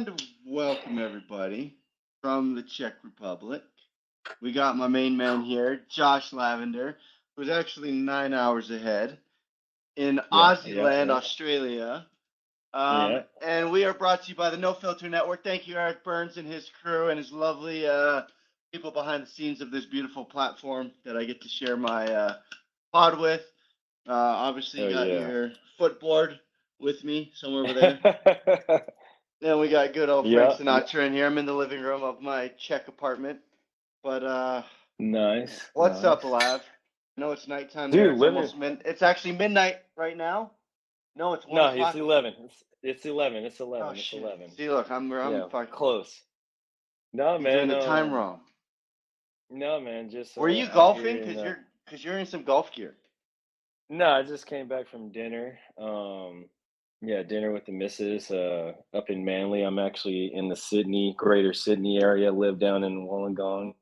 And welcome everybody from the Czech Republic. We got my main man here, Josh Lavender, who's actually 9 hours ahead in Yeah, Aussie yeah, land, yeah, Australia. yeah. And we are brought to you by the No Filter Network. Thank you, Eric Burns and his crew and his lovely people behind the scenes of this beautiful platform that I get to share my pod with. Obviously, you Oh got yeah. your footboard with me somewhere over there. Then we got good old Frank Yeah, yeah. Sinatra in here. I'm in the living room of my Czech apartment. But Nice, what's up, nice. Alav? I know it's nighttime there. Dude, It's living. almost It's actually midnight right now. No, it's one No, it's o'clock. 11. It's 11. It's Oh 11. It's shit! 11. See, look, I'm Yeah, fucking. close. No, He's doing man. the time wrong. No, man. Just Were you out golfing? here in. Cause you're in some golf gear. No, I just came back from dinner. Yeah, dinner with the missus. Up in Manly. I'm actually in the Greater Sydney area. Live down in Wollongong.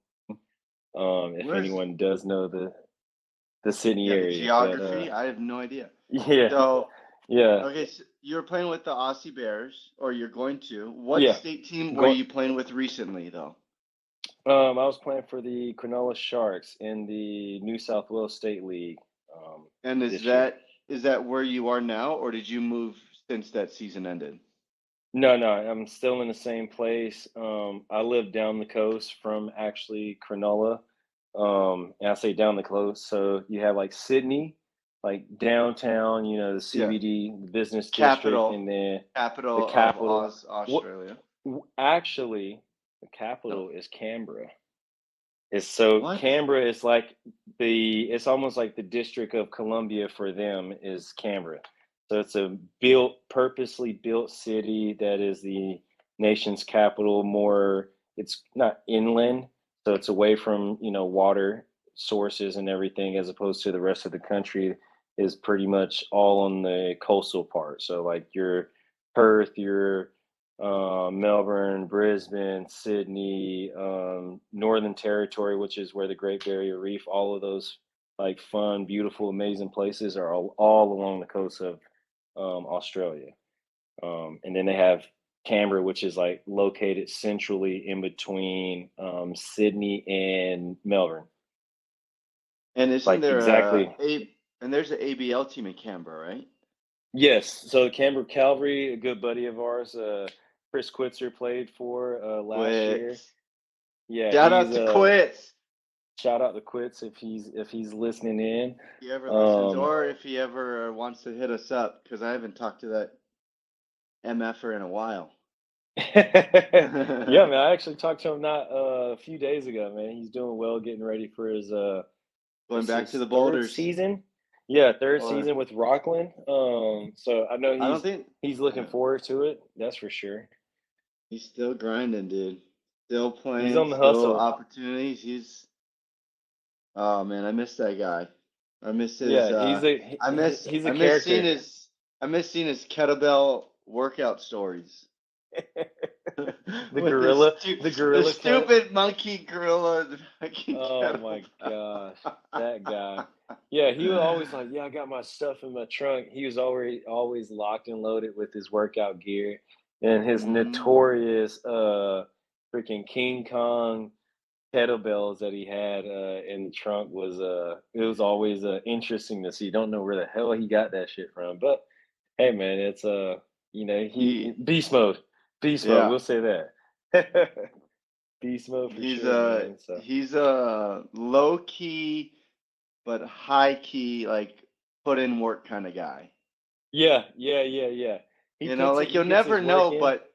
If Where's anyone does know the Sydney the area, but geography? I have no idea. yeah, So yeah, okay, so you're playing with the Aussie Bears, or you're going to. What yeah. state team were Go. you playing with recently, though? I was playing for the Cronulla Sharks in the New South Wales State League And this year. is that where you are now, or did you move since that season ended? No, no, I'm still in the same place. I live down the coast from actually Cronulla. And I say down the coast, so you have like Sydney, like downtown, the Yeah, CBD, the business district, capital, and then the capital of capital. What Australia. actually the No, capital is Canberra. It's so what? Canberra is like it's almost like the District of Columbia for them is Canberra. So it's a purposely built city that is the nation's capital. More, it's not inland, so it's away from water sources and everything, as opposed to the rest of the country is pretty much all on the coastal part. So like your Perth, your Melbourne, Brisbane, Sydney, Northern Territory, which is where the Great Barrier Reef, all of those like fun, beautiful, amazing places are all along the coast of Australia. And then they have Canberra, which is like located centrally in between Sydney and Melbourne. And isn't Like there exactly. there's an ABL team in Canberra, right? Yes. So Canberra Calvary, a good buddy of ours, Chris Quitzer played for last year. Quits. Yeah, Shout he's out to Quits. shout out to Quits if he's listening in. If he ever listens, Um, or if he ever wants to hit us up, because I haven't talked to that MFer in a while. yeah, man, I actually talked to him not a few days ago, man. He's doing well, getting ready for his Going this back to his the third Boulders, season. Yeah, third or season with Rockland. So I know I don't he's think. he's looking Yeah. forward to it. That's for sure. He's still grinding, dude. Still He's playing, on the still hustle. opportunities. Oh man, I miss that guy. I miss his Yeah, he's a I miss seeing character. his kettlebell workout stories. The With gorilla, the the gorilla cat. stupid monkey gorilla the fucking Oh my kettlebell. gosh, that guy. Yeah, he was always like, "Yeah, I got my stuff in my trunk." He was always locked and loaded with his workout gear, and his Mm. notorious freaking King Kong kettlebells that he had in the trunk was it was always interesting to see. Don't know where the hell he got that shit from, but hey, man, it's he He beast mode. yeah. We'll say that. Beast mode for He's sure, a man. So. he's a low key but high key like put in work kind of guy. Yeah, yeah, yeah, yeah. You know, like He you'll gets never his work know, in. but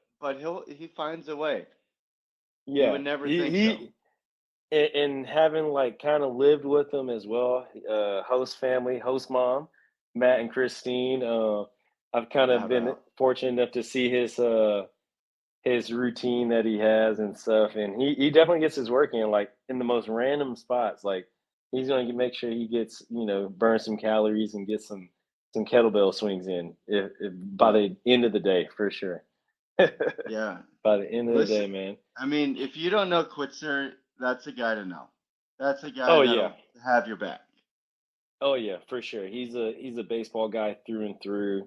he finds a way. You Yeah, would never he think so. he and having like kind of lived with them as well. Host family, host mom, Matt and Christine. I've kind of Shout been out. fortunate enough to see his routine that he has and stuff, and he definitely gets his work in like in the most random spots. Like he's going to make sure he gets burn some calories and get some kettlebell swings in if by Yeah. the end of the day for sure. Yeah. By the end of the Listen, day, man. I mean, if you don't know Quitzer, that's a guy to know. That's a guy Oh yeah. that'll have your back. Oh yeah, for sure. He's a baseball guy through and through.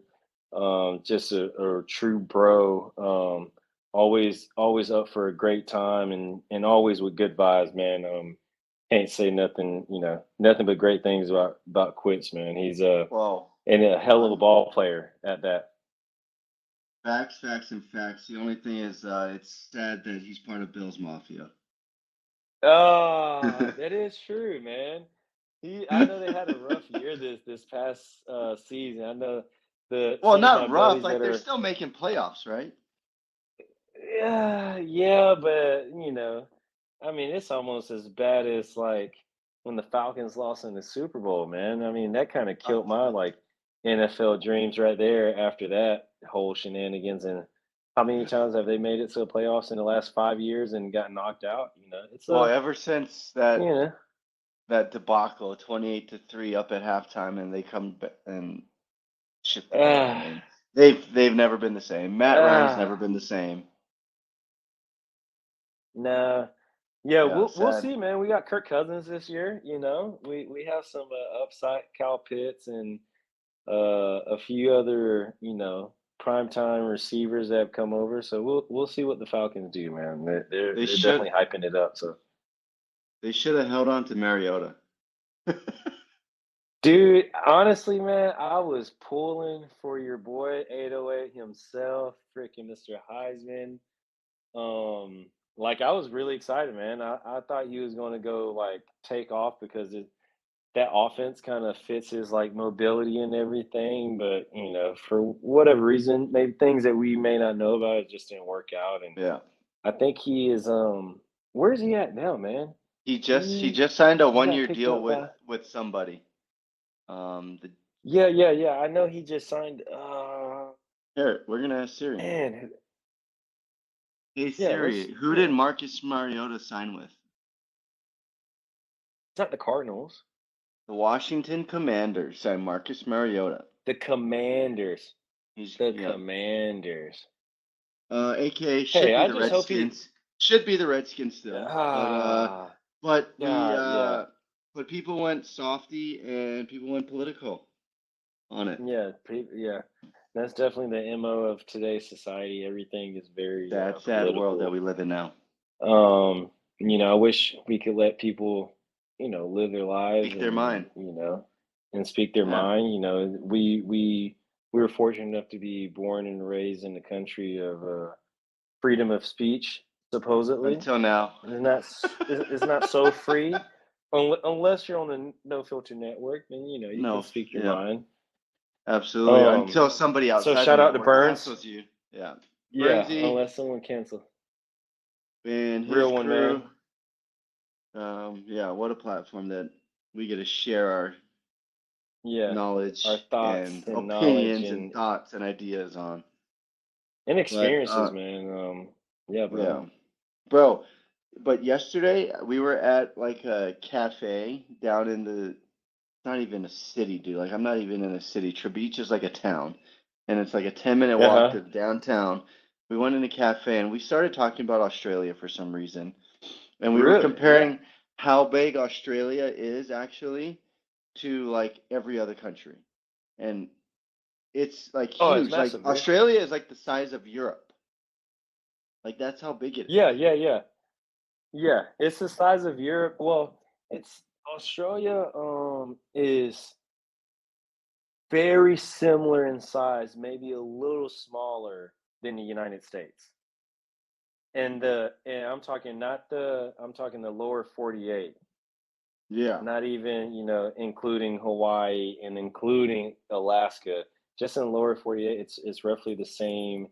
Just a true bro. always up for a great time and always with good vibes, man. Can't say nothing, nothing but great things about Quits, man. He's Well, and a hell of a um, ball player at that. facts, facts, and facts. The only thing is, it's sad that he's part of Bill's Mafia. Oh, that is true, man. I know they had a rough year this past season. I know Well, some of my not rough. buddies Like that they're are. still making playoffs, right? Yeah, yeah, but I mean, it's almost as bad as like when the Falcons lost in the Super Bowl, man. I mean, that kind of Uh, killed my like NFL dreams right there after that whole shenanigans. And how many times have they made it to the playoffs in the last 5 years and got knocked out? It's well, a, ever since you know, that debacle, 28-3 up at halftime, and they come and shit the bed. I ah, mean, they've never been the same. Matt Ryan's never ah, been the same. nah. Yeah, Yeah, we'll sad. see, man. We got Kirk Cousins this year. We have some upside, Cal Pitts, and a few other, primetime receivers that have come over. So we'll see what the Falcons do, man. They They're should definitely hyping it up. So, they should have held on to Mariota. dude, honestly, man, I was pulling for your boy 808 himself, freaking Mr. Heisman. Like I was really excited, man. I thought he was going to go like take off because that offense kind of fits his like mobility and everything, but for whatever reason, maybe things that we may not know about, it just didn't work out. And Yeah. I think he is where's he at now, man? He He just signed a he got 1 year picked deal up by with somebody. The yeah. I know he just signed Here, we're gonna ask Siri. man, Hey yeah, let's Siri, who did yeah. Marcus Mariota sign with? It's not the Cardinals. The Washington Commanders signed Marcus Mariota. The Commanders. He's The yeah. Commanders. AKA should Hey, be I the just hope he Redskins. Should be the Redskins still, ah but God, yeah. people went softy and people went political on it. Yeah, yeah. That's definitely the MO of today's society. Everything is very Sad, sad world that political. we live in now. I wish we could let people, live their lives Speak their mind. and speak their Yeah. mind. We were fortunate enough to be born and raised in the country of freedom of speech, supposedly. Until now. It's not so free, unless you're on the No Filter Network. Then you can No. speak your Yeah. mind. Absolutely. Um, Until somebody so outside the shout out to network Burns. cancels you. Yeah. Yeah, Burnsy unless someone cancel. and his Real one, crew. man. Yeah, what a platform that we get to share our Yeah, our knowledge thoughts and and knowledge opinions and thoughts and ideas on. and But experiences, man. Yeah, yeah, bro. bro. But yesterday we were at like a cafe down in the not even a city, dude. Like I'm not even in a city. Trebeach is like a town, and it's like a 10-minute Uh walk huh. to downtown. We went in a cafe and we started talking about Australia for some reason, and we were Really? comparing how big Australia is actually to like every other country, and it's like Oh, it's huge. Like massive, dude. Australia is like the size of Europe. Like that's how big it is. Yeah. Yeah, it's the size of Europe. Well, it's Australia. Is very similar in size, maybe a little smaller than the United States. And I'm talking the lower 48. Yeah. Not even, including Hawaii and including Alaska. Just in the lower 48, it's roughly the same.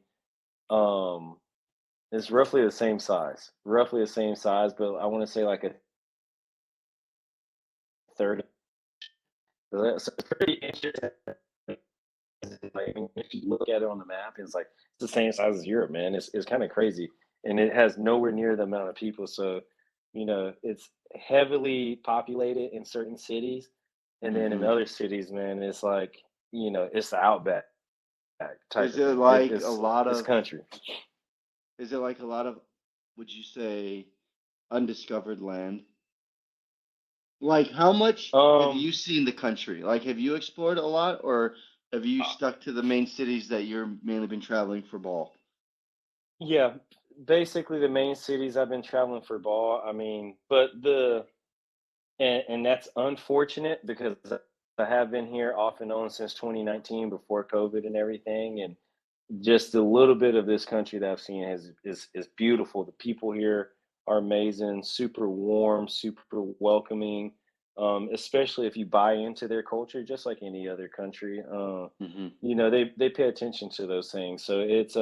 Um, it's roughly the same size. Roughly the same size, but I want to say like a third. So that's pretty interesting. Like if you look at it on the map, it's like it's the same size as Europe, man. It's kind of crazy, and it has nowhere near the amount of people. So, it's heavily populated in certain cities, and then in Hmm. other cities, man, it's like it's the outback type Is of it thing. like a lot It's of? country. Is it like a lot of? Would you say undiscovered land? Like how much have Um, you seen the country? Like have you explored a lot, or have you uh, stuck to the main cities that you're mainly been traveling for ball? Yeah, basically the main cities I've been traveling for ball. I mean, but the and that's unfortunate because I have been here off and on since 2019 before COVID and everything, and just a little bit of this country that I've seen is beautiful. The people here are amazing, super warm, super welcoming. Especially if you buy into their culture, just like any other country. Hmm. They pay attention to those things. So it's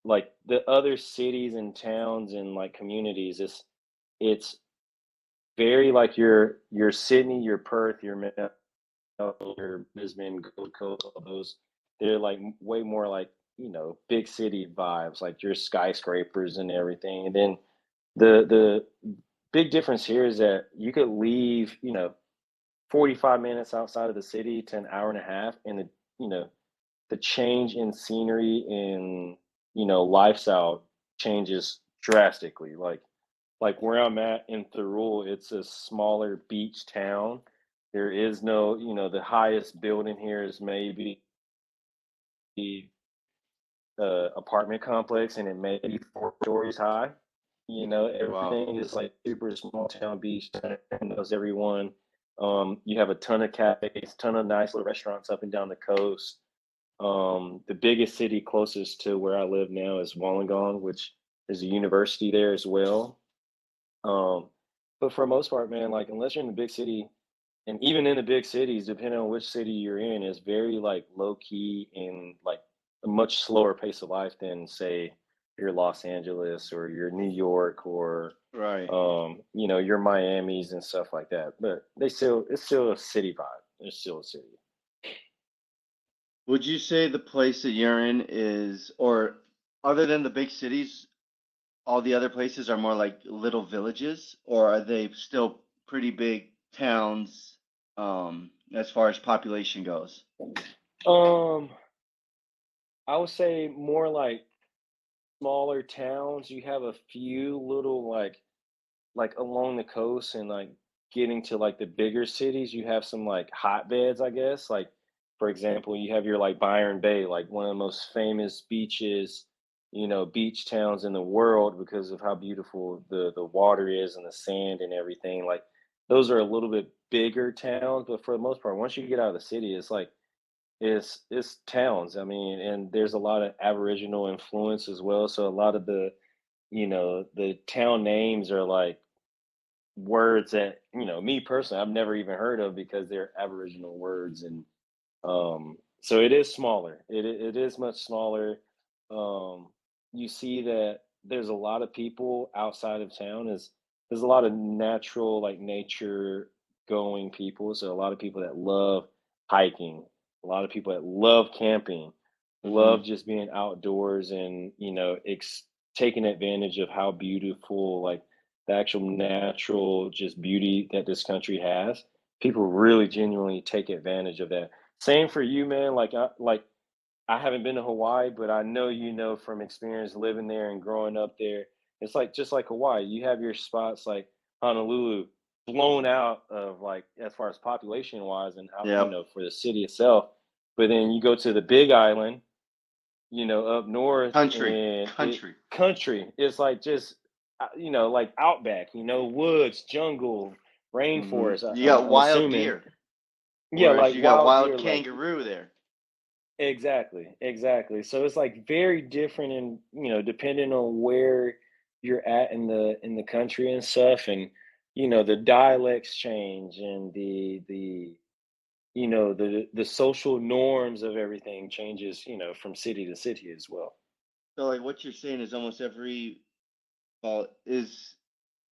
like the other cities and towns and like communities. It's very like your Sydney, your Perth, your your Brisbane, Gold Coast, all those, they're like way more like, big city vibes, like your skyscrapers and everything. And then the big difference here is that you could leave, 45 minutes outside of the city to an hour and a half, and you know, the change in scenery and, lifestyle changes drastically. Like where I'm at in Thurul, it's a smaller beach town. There is no, the highest building here is maybe the apartment complex, and it may be 4 stories high. Wow. Everything is like super small town beach, town, knows everyone. You have a ton of cafes, ton of nice little restaurants up and down the coast. The biggest city closest to where I live now is Wollongong, which is a university there as well. Um, but for the most part, man, like unless you're in the big city, and even in the big cities, depending on which city you're in, is very like low key and like a much slower pace of life than say your Los Angeles or your New York or Right. your Miami's and stuff like that. But it's still a city vibe. It's still a city. Would you say the place that you're in is, or other than the big cities, all the other places are more like little villages, or are they still pretty big towns, as far as population goes? Um, I would say more like smaller towns. You have a few little like along the coast and like getting to like the bigger cities, you have some like hotbeds, I guess. Like for example, you have your like Byron Bay, like one of the most famous beaches, beach towns in the world because of how beautiful the water is and the sand and everything. Like those are a little bit bigger towns, but for the most part, once you get out of the city, it's like it's towns. I mean, and there's a lot of Aboriginal influence as well. So a lot of the town names are like words that me personally I've never even heard of because they're Aboriginal words, and so it is smaller. It is much smaller. Um, you see that there's a lot of people outside of town. There's a lot of natural like nature going people. So a lot of people that love hiking, a lot of people that love camping, Hmm. love just being outdoors and taking advantage of how beautiful like the actual natural just beauty that this country has. People really genuinely take advantage of that. Same for you, man. I haven't been to Hawaii, but I know from experience living there and growing up there. It's like just like Hawaii. You have your spots like Honolulu blown out of like as far as population wise and out, Yep. for the city itself. But then you go to the Big Island, up north, Country. and it Country. country. It's like just like outback, woods, jungle, Hmm. rainforest. You got I'm wild assuming. deer, Yeah, whereas like you got wild wild deer, like kangaroo there. exactly, exactly. So it's like very different, and depending on where you're at in the country and stuff, and the dialects change, and the social norms of everything changes, from city to city as well. So like what you're saying is almost well, is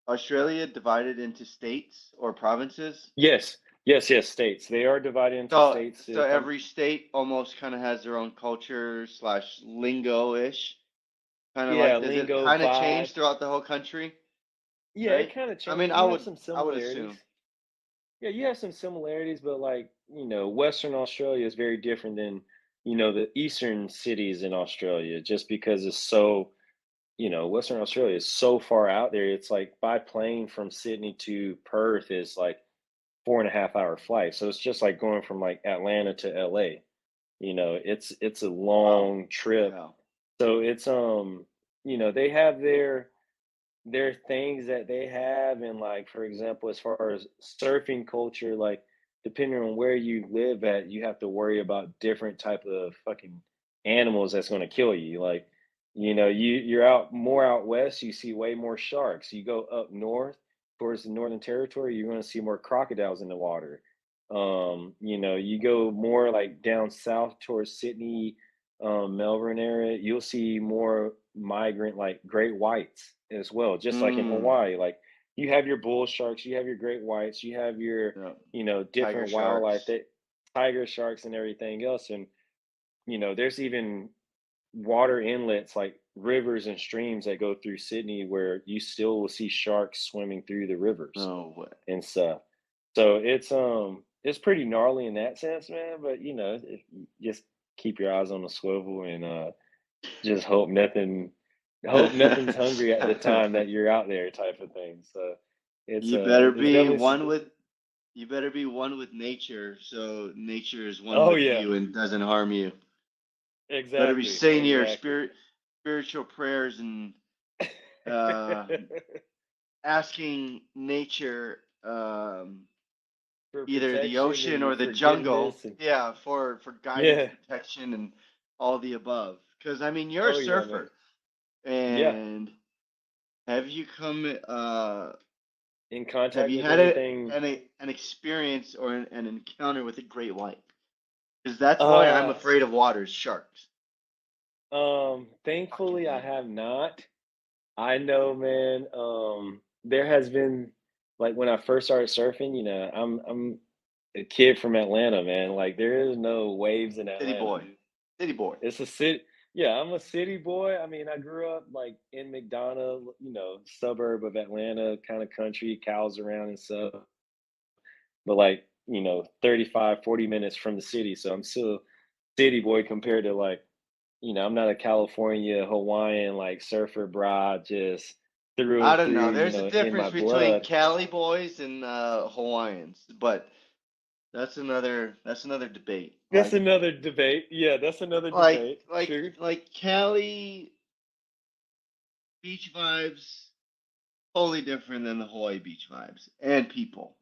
Australia divided into states or provinces? Yes, yes, yes. States, they are divided into So states. so If I'm every state almost kind of has their own culture slash lingo-ish. Kind of Yeah, like, does it lingo, kind of vibe. change throughout the whole country? Yeah, it Right? kind of I mean, changes. You have some I would similarities. assume. Yeah, you have some similarities, but like, Western Australia is very different than, the eastern cities in Australia, just because it's so, Western Australia is so far out there. It's like by plane from Sydney to Perth is like 4.5 hour flight. So it's just like going from like Atlanta to LA. It's a Wow. long trip. Yeah. So it's they have their things that they have, and like for example, as far as surfing culture, like depending on where you live at, you have to worry about different type of fucking animals that's going to kill you. Like, you're out west, you see way more sharks. You go up north towards the Northern Territory, you're going to see more crocodiles in the water. You go more like down south towards Sydney, Melbourne area, you'll see more migrant like great whites as well, just like in Mm, Hawaii. Like you have your bull sharks, you have your great whites, you have your, yeah. Tiger different wildlife sharks. that tiger sharks and everything else. And, there's even water inlets like rivers and streams that go through Sydney where you still will see sharks swimming through the rivers No way. and stuff. So it's pretty gnarly in that sense, man. But if you just keep your eyes on the swivel and just hope nothing's hungry at the time that you're out there, type of thing. So it's You better it's be definitely one with you better be one with nature, so nature is one oh with yeah, you and doesn't harm you. Better be exactly, saying your exactly. spiritual prayers and uh, asking nature, For either the protection ocean or and the jungle, forgiveness and yeah, for guidance, yeah, protection, and all the above. Because I mean, you're a oh yeah, man, surfer, yeah. and have you come? In Have contact you with had anything. an experience or an encounter with a great white? Because that's why I'm Uh, afraid of water, sharks. Fucking Thankfully I hate them. have not. I know, man. There has been like when I first started surfing, I'm a kid from Atlanta, man. Like there is no waves in City Atlanta. boy, city boy. It's a city. Yeah, I'm a city boy. I mean, I grew up like in McDonough, suburb of Atlanta, kind of country, cows around and stuff. But like, 35, 40 minutes from the city. So I'm still a city boy compared to like, I'm not a California, Hawaiian like surfer bra just through I and don't through, know. There's a in difference my between blood. Cali boys and Hawaiians, but that's another debate. That's another debate. Yeah, that's another Like debate. like Sure. like Cali beach vibes, totally different than the Hawaii beach vibes and people.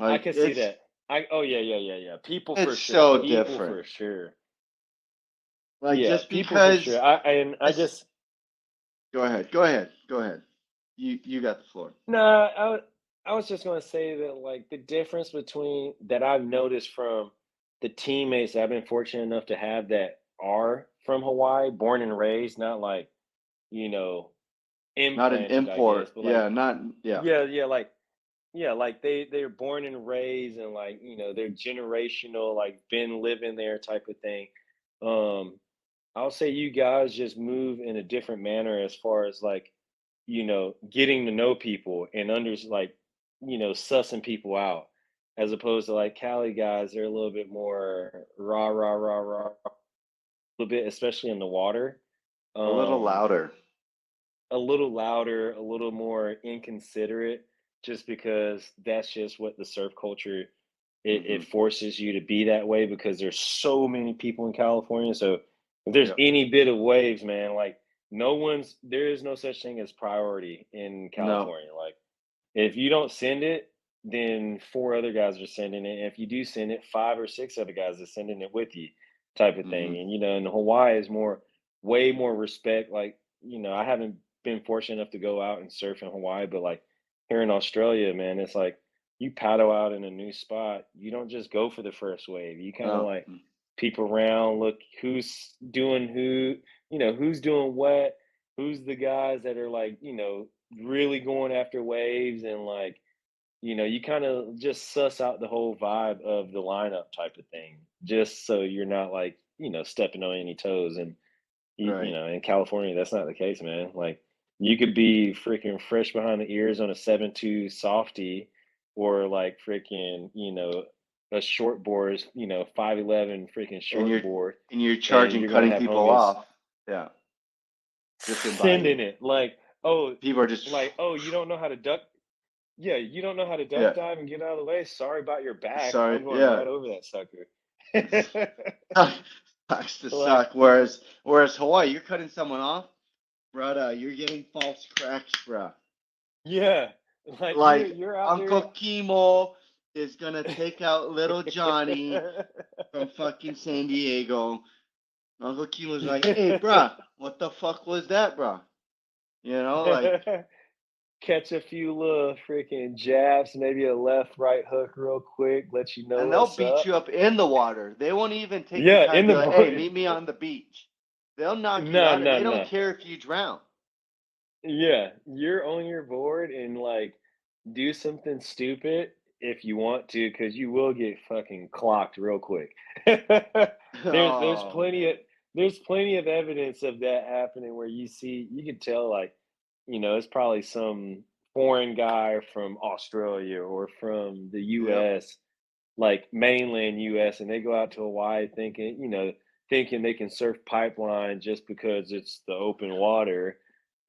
I Like can see it's that. Oh yeah, yeah, yeah, yeah. People for it's sure. so People different. for sure. Like Yeah, just people for sure. because I it's just go ahead. You got the floor. no, I was just gonna say that like the difference between that I've noticed from the teammates that I've been fortunate enough to have that are from Hawaii, born and raised, not like, you know, Not an implanted, I guess, import. but like Yeah, not yeah. yeah, like they're born and raised and like, they're generational, like been living there type of thing. Um, I'll say you guys just move in a different manner as far as like, getting to know people and like, sussing people out, as opposed to like Cali guys, they're a little bit more rah rah rah rah, a little bit, especially in the water. A little Um, louder. a little louder, a little more inconsiderate, just because that's just what the surf culture it Hmm. forces you to be that way because there's so many people in California. So if there's Yep. any bit of waves, man, like there is no such thing as priority in No. California. Like if you don't send it, then four other guys are sending it. And if you do send it, five or six other guys are sending it with you, type of thing. Hmm. And in Hawaii is way more respect. Like, I haven't been fortunate enough to go out and surf in Hawaii, but like here in Australia, man, it's like you paddle out in a new spot. You don't just go for the first wave. You kind of No. like peep around, look who's doing who's doing what, who's the guys that are like, really going after waves, and like, you kind of just suss out the whole vibe of the lineup type of thing, just so you're not like, stepping on any toes. And Right. in California, that's not the case, man. Like you could be freaking fresh behind the ears on a 7.2 softy, or like freaking, a short board, 5'11" freaking And short you're board, and you're and charging you're gonna cutting have people homies off. Yeah. Drifting by you. sending it oh, People are just like, oh, you don't know how to duck. Yeah, you don't know how to duck yeah. dive and get out of the way. Sorry about your back. Sorry. I'm going Yeah. right over that sucker. Sucks to Like, suck. Whereas Hawaii, you're cutting someone off, brother. You're getting false cracks, bro. yeah, like Like you're out there. Uncle Kimo is gonna take out little Johnny from fucking San Diego. Uncle Kimo's like, hey, bruh, what the fuck was that, bruh? You know, like, Catch a few little freaking jabs, maybe a left right hook real quick, let you know and they'll what's beat up. you up in the water. They won't even take the Yeah, time in to be the like, hey, boat. meet me on the beach. They'll knock you No, out. no, They don't no. care if you drown. Yeah, you're on your board and like do something stupid if you want to, because you will get fucking clocked real quick. There's Oh plenty of man. there's plenty of evidence of that happening where you can tell like, it's probably some foreign guy from Australia or from the Yep. US, like mainland US, and they go out to Hawaii thinking they can surf pipeline just because it's the open water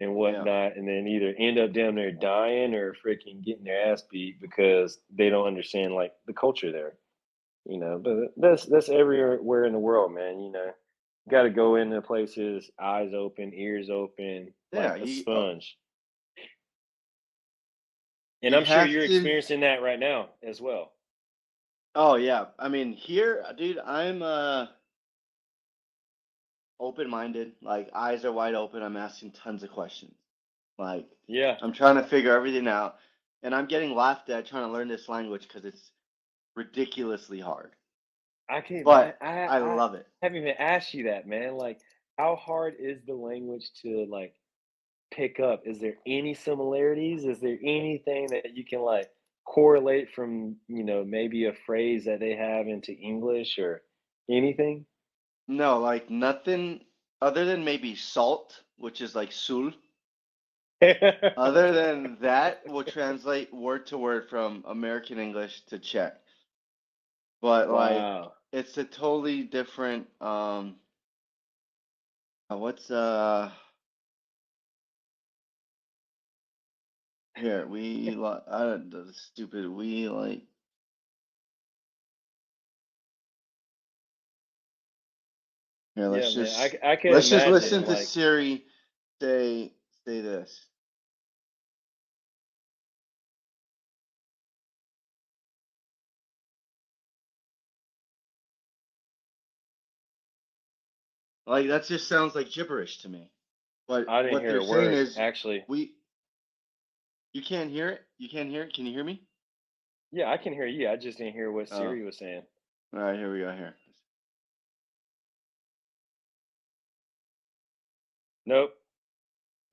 and Yeah. whatnot, and then either end up down there dying or freaking getting their ass beat because they don't understand like the culture there. But that's everywhere in the world, man. Got to go into places, eyes open, ears open, Yeah. like a sponge. And You I'm sure have you're to. experiencing that right now as well. Oh yeah. I mean, here, dude, I'm open-minded. Like eyes are wide open. I'm asking tons of questions. Like Yeah, I'm trying to figure everything out, and I'm getting laughed at trying to learn this language because it's ridiculously hard. I can But imagine. I I love it. haven't even asked you that, man. Like, how hard is the language to like pick up? Is there any similarities? Is there anything that you can like correlate from, maybe a phrase that they have into English or anything? No, like nothing other than maybe salt, which is like sul. Other than that, will translate word to word from American English to Czech. But like, Wow. it's a totally different. What's here? We like I don't the stupid we like. Here, Yeah, man. I can let's just listen imagine to like, Siri say say this. Like that just sounds like gibberish to me. But I didn't what hear they're a saying word is actually. we you can't hear it. You can't hear it. Can you hear me? Yeah, I can hear you. I just didn't hear what Oh, Siri was saying. all right. Here we go. Here. Nope.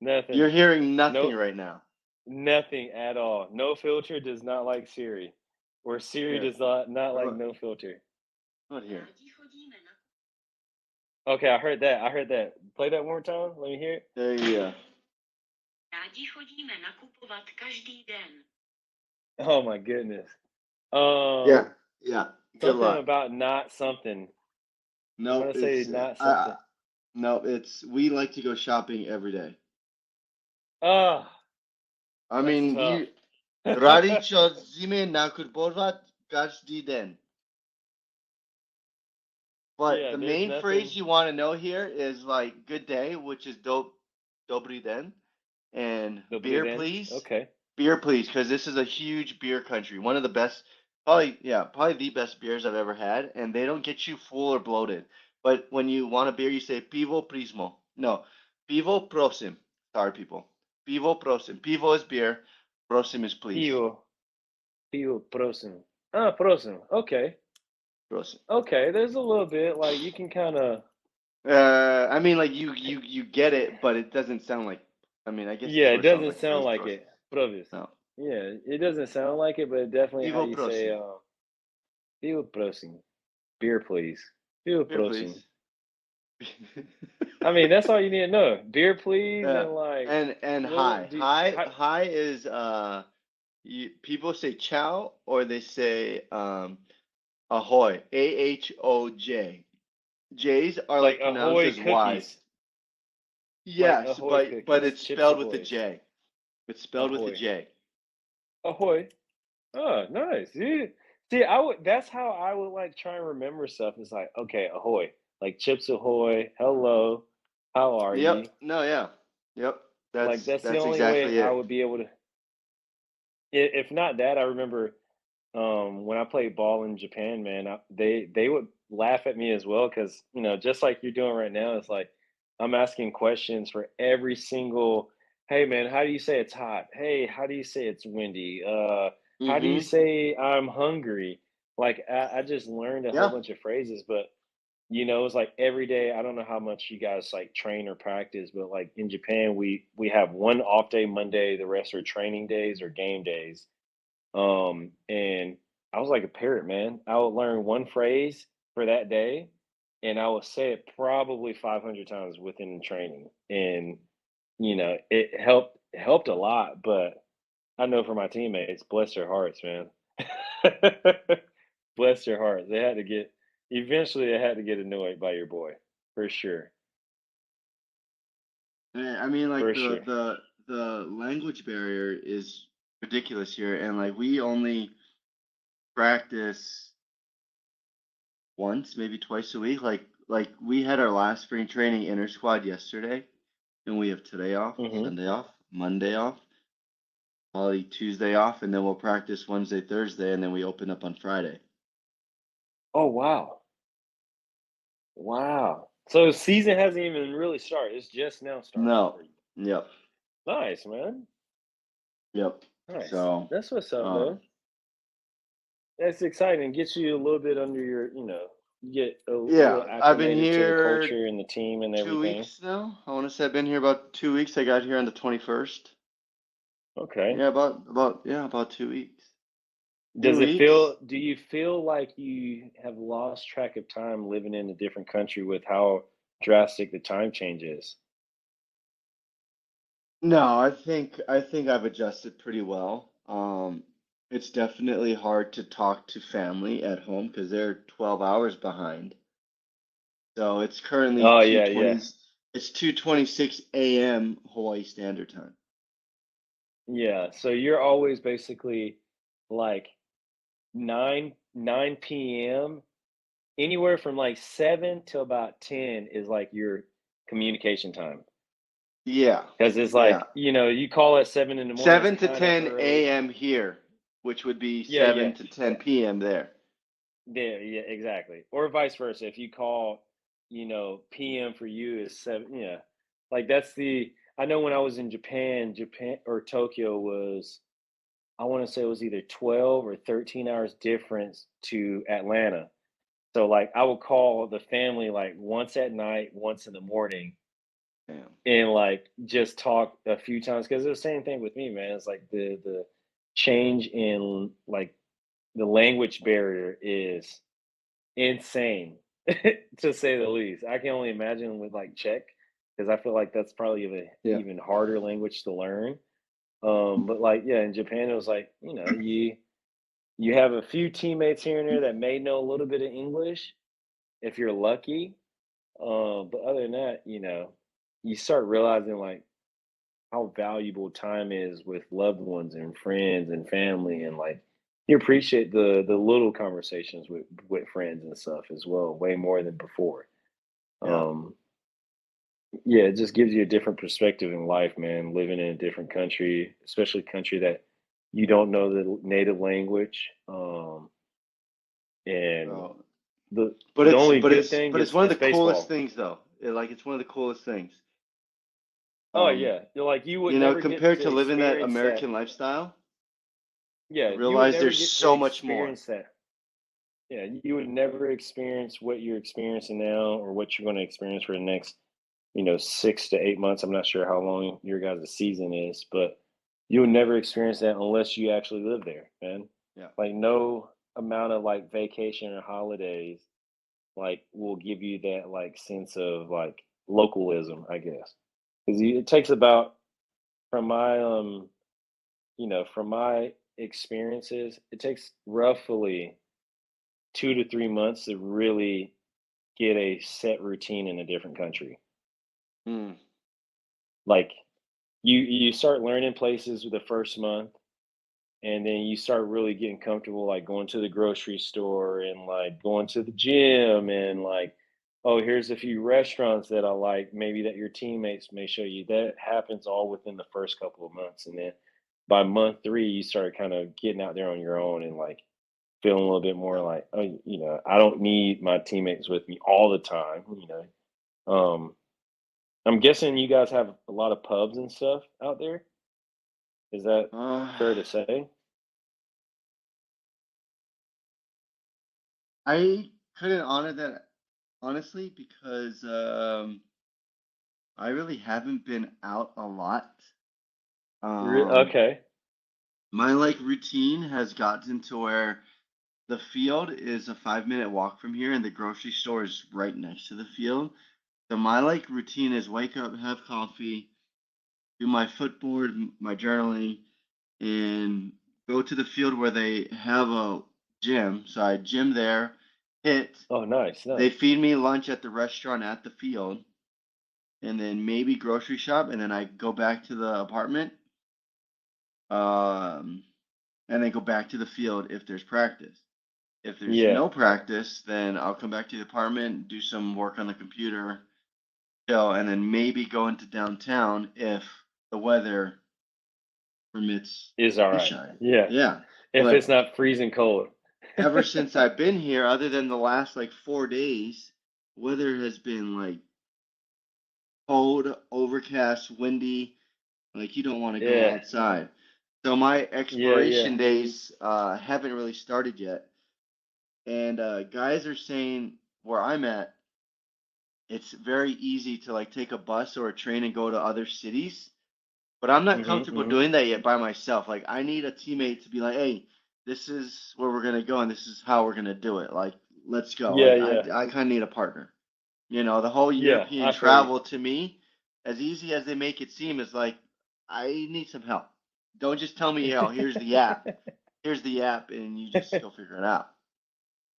Nothing. You're hearing nothing Nope. right now. Nothing at all. No filter does not like Siri, or Siri Here. does not What like about no filter. what here? Okay, I heard that. I heard that. Play that one more time. Let me hear it. There you go. Rádi chodíme nakupovat každý den. Oh my goodness. Yeah. Yeah. Good Something luck. about not something. I'm Nope. gonna say It's not something. no. It's we like to go shopping every day. Ah, I that's mean, tough. you Radi chodzimy nakupovat každý den. But Yeah, the there's main nothing. phrase you want to know here is like "good day," which is "dobry den," and Dobry "beer, then. please." Okay. Beer, please, because this is a huge beer country. One of the best, probably yeah, probably the best beers I've ever had, and they don't get you full or bloated. But when you want a beer, you say "pivo prismo." No, "pivo prosim." Sorry, people. "Pivo prosim." Pivo is beer. Prosim is please. Pio. Pio prosim. Ah, prosim. Okay. Prosim. Okay. There's a little bit like you can kind of. I mean, like you get it, but it doesn't sound like. I mean, I guess it Yeah, it sort of sounds doesn't like sound like Prosim. it. Provis. No, Yeah, it doesn't sound like it, but definitely how "pivo you say, prosim." "Pivo prosim." Beer, please. Beer Beer, prosim. please. I mean, that's all you need to know. Beer, please, Yeah, and like, and what hi, do hi, how, hi is people say ciao or they say ahoy, AHOJ. J's are like like pronounced ahoy as Y's. cookies, like Yes, ahoy but cookies, it's Chips spelled with a Ahoys, J. It's spelled with a ahoy, J. ahoy. Oh, nice. See, I would. That's how I would like try and remember stuff. It's like, okay, ahoy. like Chips Ahoy, hello, how are Yep. you? No, yeah. Yep. Like That's that's the that's only way exactly I it. would be able to. If not that, I remember when I played ball in Japan, man, they would laugh at me as well because just like you're doing right now, it's like I'm asking questions for every single. Hey, man, how do you say it's hot? Hey, how do you say it's windy? How do you Mm-hmm. say I'm hungry? Like I just learned a whole Yeah. bunch of phrases, but it's like every day. I don't know how much you guys like train or practice, but like in Japan, we have one off day Monday, the rest are training days or game days. And I was like a parrot, man. I would learn one phrase for that day, and I would say it probably 500 times within the training. And it helped a lot. But I know for my teammates, bless their hearts, man. Bless their hearts. They had to get eventually. They had to get annoyed by your boy, for sure, Yeah, I mean, like for sure. the language barrier is ridiculous here, and like we only practice once, maybe twice a week. Like we had our last spring training inter squad yesterday, and we have today off, Hmm. Sunday off, Monday off, probably Tuesday off, and then we'll practice Wednesday, Thursday, and then we open up on Friday. Oh wow, wow. So season hasn't even really started. It's just now starting No. for you. Yep. Nice, man. Yep. Nice. So, That's what's up, um, though. That's exciting. Gets you a little bit under your, you get a yeah, little I've been acclimated to the here culture and the team and two everything. weeks now. I want to say I've been here about 2 weeks. I got here on the 21st. Okay. Yeah, about 2 weeks. Two Does it weeks. feel, do you feel like you have lost track of time living in a different country with how drastic the time change is? No, I think I've adjusted pretty well. It's definitely hard to talk to family at home because they're 12 hours behind. So it's currently Oh, yeah, yeah. 2:20. It's 2:26 a.m. Hawaii Standard Time. Yeah. So you're always basically like 9 p.m. Anywhere from like 7 to about 10 is like your communication time. Yeah, Because it's yeah. like, you call at 7 in the morning, it's 7 to kinda 10 early. a.m. here, which would be Yeah, yeah. 7 to 10 p.m. there. Yeah, yeah, exactly. Or vice versa. If you call, PM for you is 7, yeah. Like that's the I know when I was in Japan or Tokyo was I wanna say it was either 12 or 13 hours difference to Atlanta. So, like, I would call the family, like, once at night, once in the morning, Damn. and like just talk a few times because it's the same thing with me, man. It's like the change in like the language barrier is insane to say the least. I can only imagine with like Czech because I feel like that's probably an Yeah. even harder language to learn. But like yeah, in Japan it was like you have a few teammates here and there that may know a little bit of English if you're lucky. But other than that, you start realizing like how valuable time is with loved ones and friends and family and like you appreciate the little conversations with friends and stuff as well way more than before. Yeah. um yeah, it just gives you a different perspective in life, man, living in a different country, especially a country that you don't know the native language. And So, the but the it's only but good it's thing but it's is one of it's the coolest baseball. things though. Like it's one of the coolest things. Oh Um, yeah, you're like you would never get compared to to living that experience that. American lifestyle, I Yeah, you would realize never there's get to so much more. experience that. Yeah, you would never experience what you're experiencing now or what you're going to experience for the next, 6 to 8 months. I'm not sure how long your guys' season is, but you would never experience that unless you actually live there, man. Yeah. Like no amount of like vacation or holidays like will give you that like sense of like localism, I guess. Because it takes about from my from my experiences, it takes roughly 2 to 3 months to really get a set routine in a different country. Mm, Like you start learning places with the first month, and then you start really getting comfortable, like going to the grocery store and like going to the gym and like oh, here's a few restaurants that I like, maybe that your teammates may show you. That happens all within the first couple of months, and then by month 3, you start kind of getting out there on your own and like feeling a little bit more like, oh, I don't need my teammates with me all the time. I'm guessing you guys have a lot of pubs and stuff out there. Is that fair to say? I couldn't honor that honestly because I really haven't been out a lot. Um, Okay. my like routine has gotten to where the field is a 5-minute walk from here, and the grocery store is right next to the field. So my like routine is wake up, have coffee, do my footboard, my journaling, and go to the field where they have a gym. So I gym there, hit. Oh, nice, They nice. feed me lunch at the restaurant at the field, and then maybe grocery shop, and then I go back to the apartment, um, and then go back to the field if there's practice. If there's Yeah. no practice, then I'll come back to the apartment, do some work on the computer, chill, and then maybe go into downtown if the weather permits Is all right. sunshine. Yeah. Yeah, If but it's not freezing cold. ever since I've been here, other than the last like 4 days, weather has been like cold, overcast, windy. Like you don't want to go Yeah. outside. So my Yeah, yeah. exploration days haven't really started yet, and guys are saying where I'm at, it's very easy to like take a bus or a train and go to other cities. But I'm not Mhm, comfortable mhm. doing that yet by myself. Like I need a teammate to be like, hey, this is where we're gonna go and this is how we're gonna do it. Like let's go. Yeah, Like yeah. I kind of need a partner. The whole Yeah, European I feel you. travel to me, as easy as they make it seem, is like I need some help. Don't just tell me, here's the app. Here's the app, and you just go figure it out.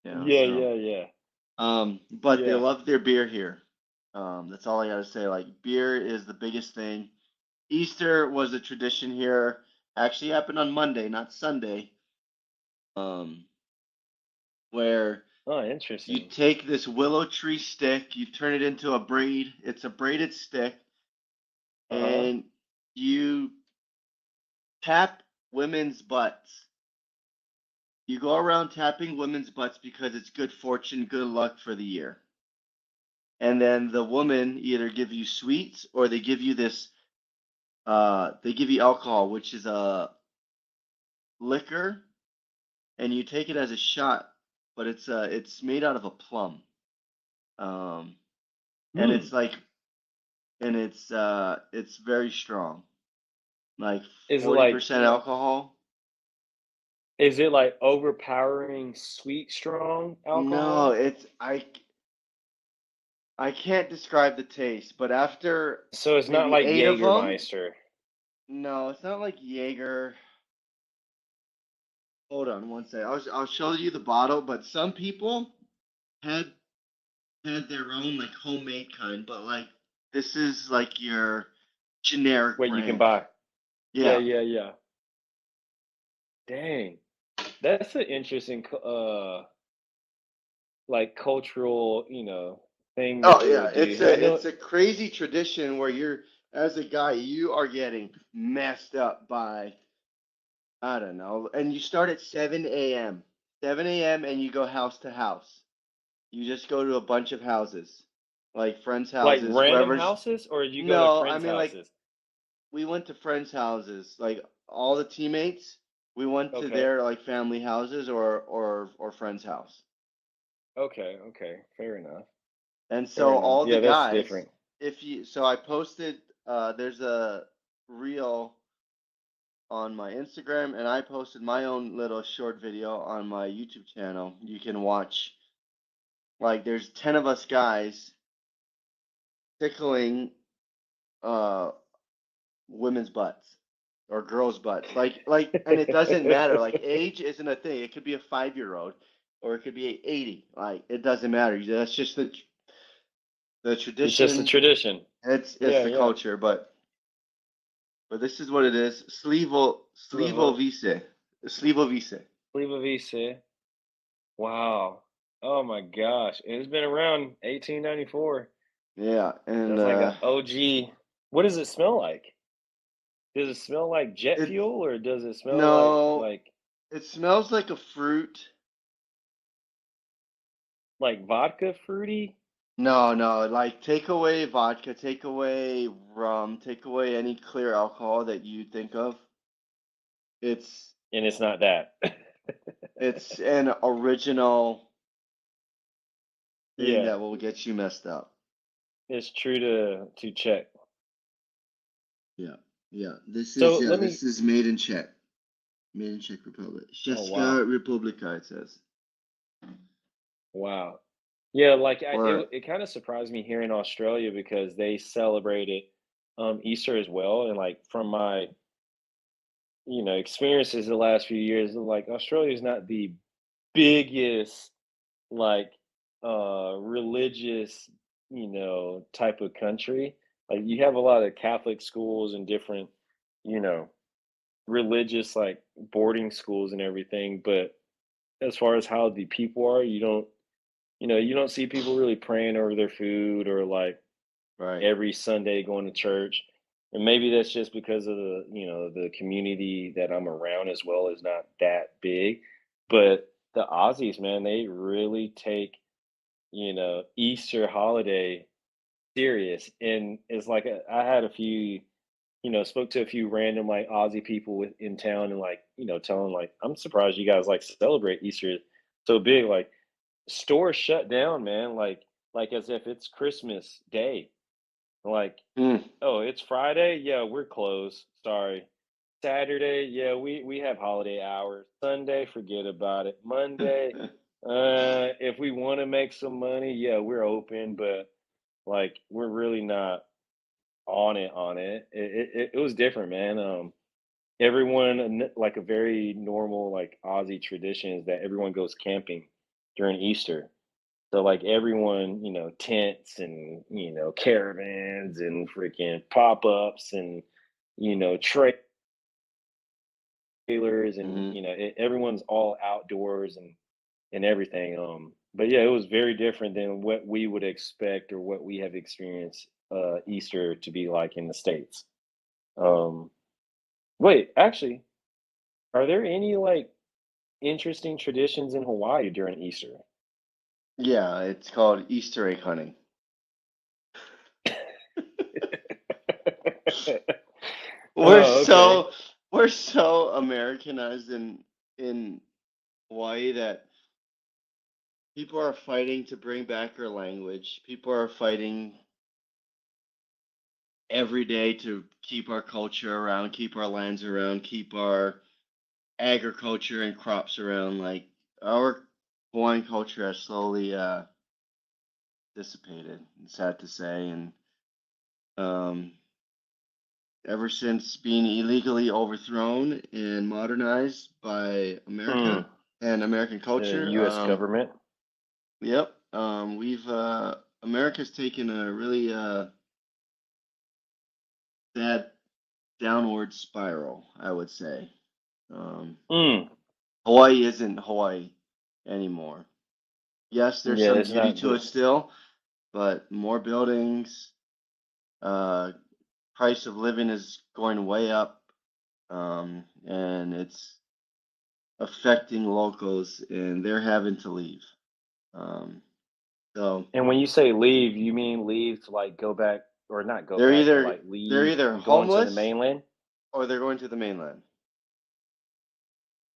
Yeah, So yeah, yeah. but they Yeah. love their beer here. That's all I gotta say. Like beer is the biggest thing. Easter was a tradition here. Actually happened on Monday, not Sunday. Um, where Oh, you interesting. take this willow tree stick, you turn it into a braid. It's a braided stick, Uh-huh. and you tap women's butts. You go around tapping women's butts because it's good fortune, good luck for the year. And then the woman either give you sweets or they give you this they give you alcohol, which is a liquor, and you take it as a shot, but it's made out of a plum. Um and Hmm. it's very strong. Like Is it like 40% alcohol. is it like overpowering sweet strong No, alcohol? I can't describe the taste, but after So it's not maybe like 8 of them, Jägermeister. no, it's not like Jaeger. Hold on one second. I'll show you the bottle, but some people had had their own like homemade kind, but like this is like your generic What you can brand. buy. Yeah, Yeah. yeah, yeah. Dang. That's an interesting like cultural, thing that Oh they yeah, would do. I know. it's a crazy tradition where you're as a guy you are getting messed up by I don't know, and you start at 7 a.m. 7 a.m. and you go house to house. You just go to a bunch of houses, like friends' Like houses, random whoever's. houses, or you go to No, I friends' mean like houses? we went to friends' houses, like all the teammates. We went to Okay. their like family houses or friends' house, Okay. Okay. Fair enough. and Fair so enough. all the Yeah, that's guys, different. if you, so I posted. There's a reel on my Instagram, and I posted my own little short video on my YouTube channel. You can watch. Like, there's 10 of us guys tickling uh women's butts or girls' butts. And it doesn't matter. Like, age isn't a thing. It could be a 5-year-old or it could be 80. Like, it doesn't matter. That's just the It's just a tradition. tradition. It's Yeah, the yeah. culture. But this is what it is. Love Slivovice. Slivovice. Leave a VC. Wow. Oh my gosh. It's been around 1894. Yeah, and That's like a OG. What does it smell like? Does it smell like jet it's fuel or does it smell no, it smells like a fruit. like vodka fruity? No, no, like take away vodka, take away rum, take away any clear alcohol that you think of. It's And it's not that. it's an original thing Yeah, that will get you messed up. it's true to check. Yeah, yeah. This is So let me. made in Czech, made in Czech Republic. Oh Česká wow, republika, it says. wow. Yeah, like Or it kind of surprised me here in Australia because they celebrated Easter as well, and like from my experiences the last few years, like Australia is not the biggest like religious type of country. Like you have a lot of Catholic schools and different you know religious like boarding schools and everything, but as far as how the people are, you don't see people really praying over their food or like right. every Sunday going to church. And maybe that's just because of the community that I'm around as well is not that big. But the Aussies, man, they really take, Easter holiday serious. And it's like I had a few, spoke to a few random like Aussie people in town and like, telling like, I'm surprised you guys like celebrate Easter so big. Like stores shut down, man, like as if it's Christmas Day. Like, Mm. "Oh, it's Friday? Yeah, we're closed. Sorry. Saturday? Yeah, we have holiday hours. Sunday, forget about it. Monday, if we want to make some money, yeah, we're open, but like we're really not on it. It was different, man. Everyone like a very normal like Aussie tradition is that everyone goes camping during Easter. So like everyone, tents and caravans and freaking pop-ups and trailers and hmm everyone's all outdoors and everything. But yeah, it was very different than what we would expect or what we have experienced Easter to be like in the States. Um, wait, actually, are there any like interesting traditions in Hawaii during Easter? Yeah, it's called Easter egg hunting. We're Oh, okay. so we're so Americanized in Hawaii that people are fighting to bring back our language. People are fighting every day to keep our culture around, keep our lands around, keep our agriculture and crops around. Like our Hawaiian culture has slowly dissipated. It's sad to say, and um, ever since being illegally overthrown and modernized by Mm, America and American the culture, U.S. government. yep, we've America's taken a really sad downward spiral, I would say. Um, Mm, Hawaii isn't Hawaii anymore. Yes, there's yeah, some it's beauty not to the. it still, but more buildings, uh, price of living is going way up, and it's affecting locals, and they're having to leave. Um, so And when you say leave, you mean leave to like go back or not go they're back, but either like they're leave either and go into the homeless mainland? or they're going to the mainland.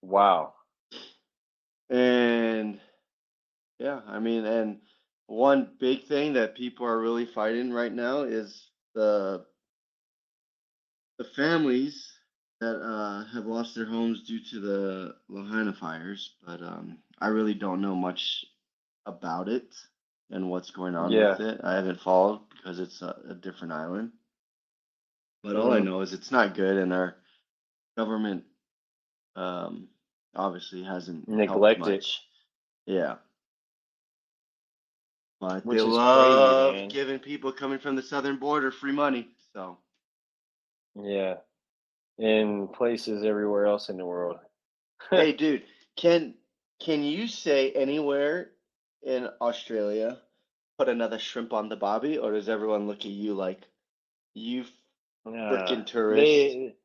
Wow. And yeah, I mean, and one big thing that people are really fighting right now is the families that have lost their homes due to the Lahaina fires. But I really don't know much about it and what's going on with Yeah. it. I haven't followed because it's a different island. But all I Hmm. know is it's not good, and our government um, obviously hasn't helped Neglect it, much. Yeah, but they which is crazy, love man. giving people coming from the southern border free money. So, Yeah. In places everywhere else in the world. hey, dude, can can you say anywhere in Australia put another shrimp on the barbie, or does everyone look at you like you freaking tourist? They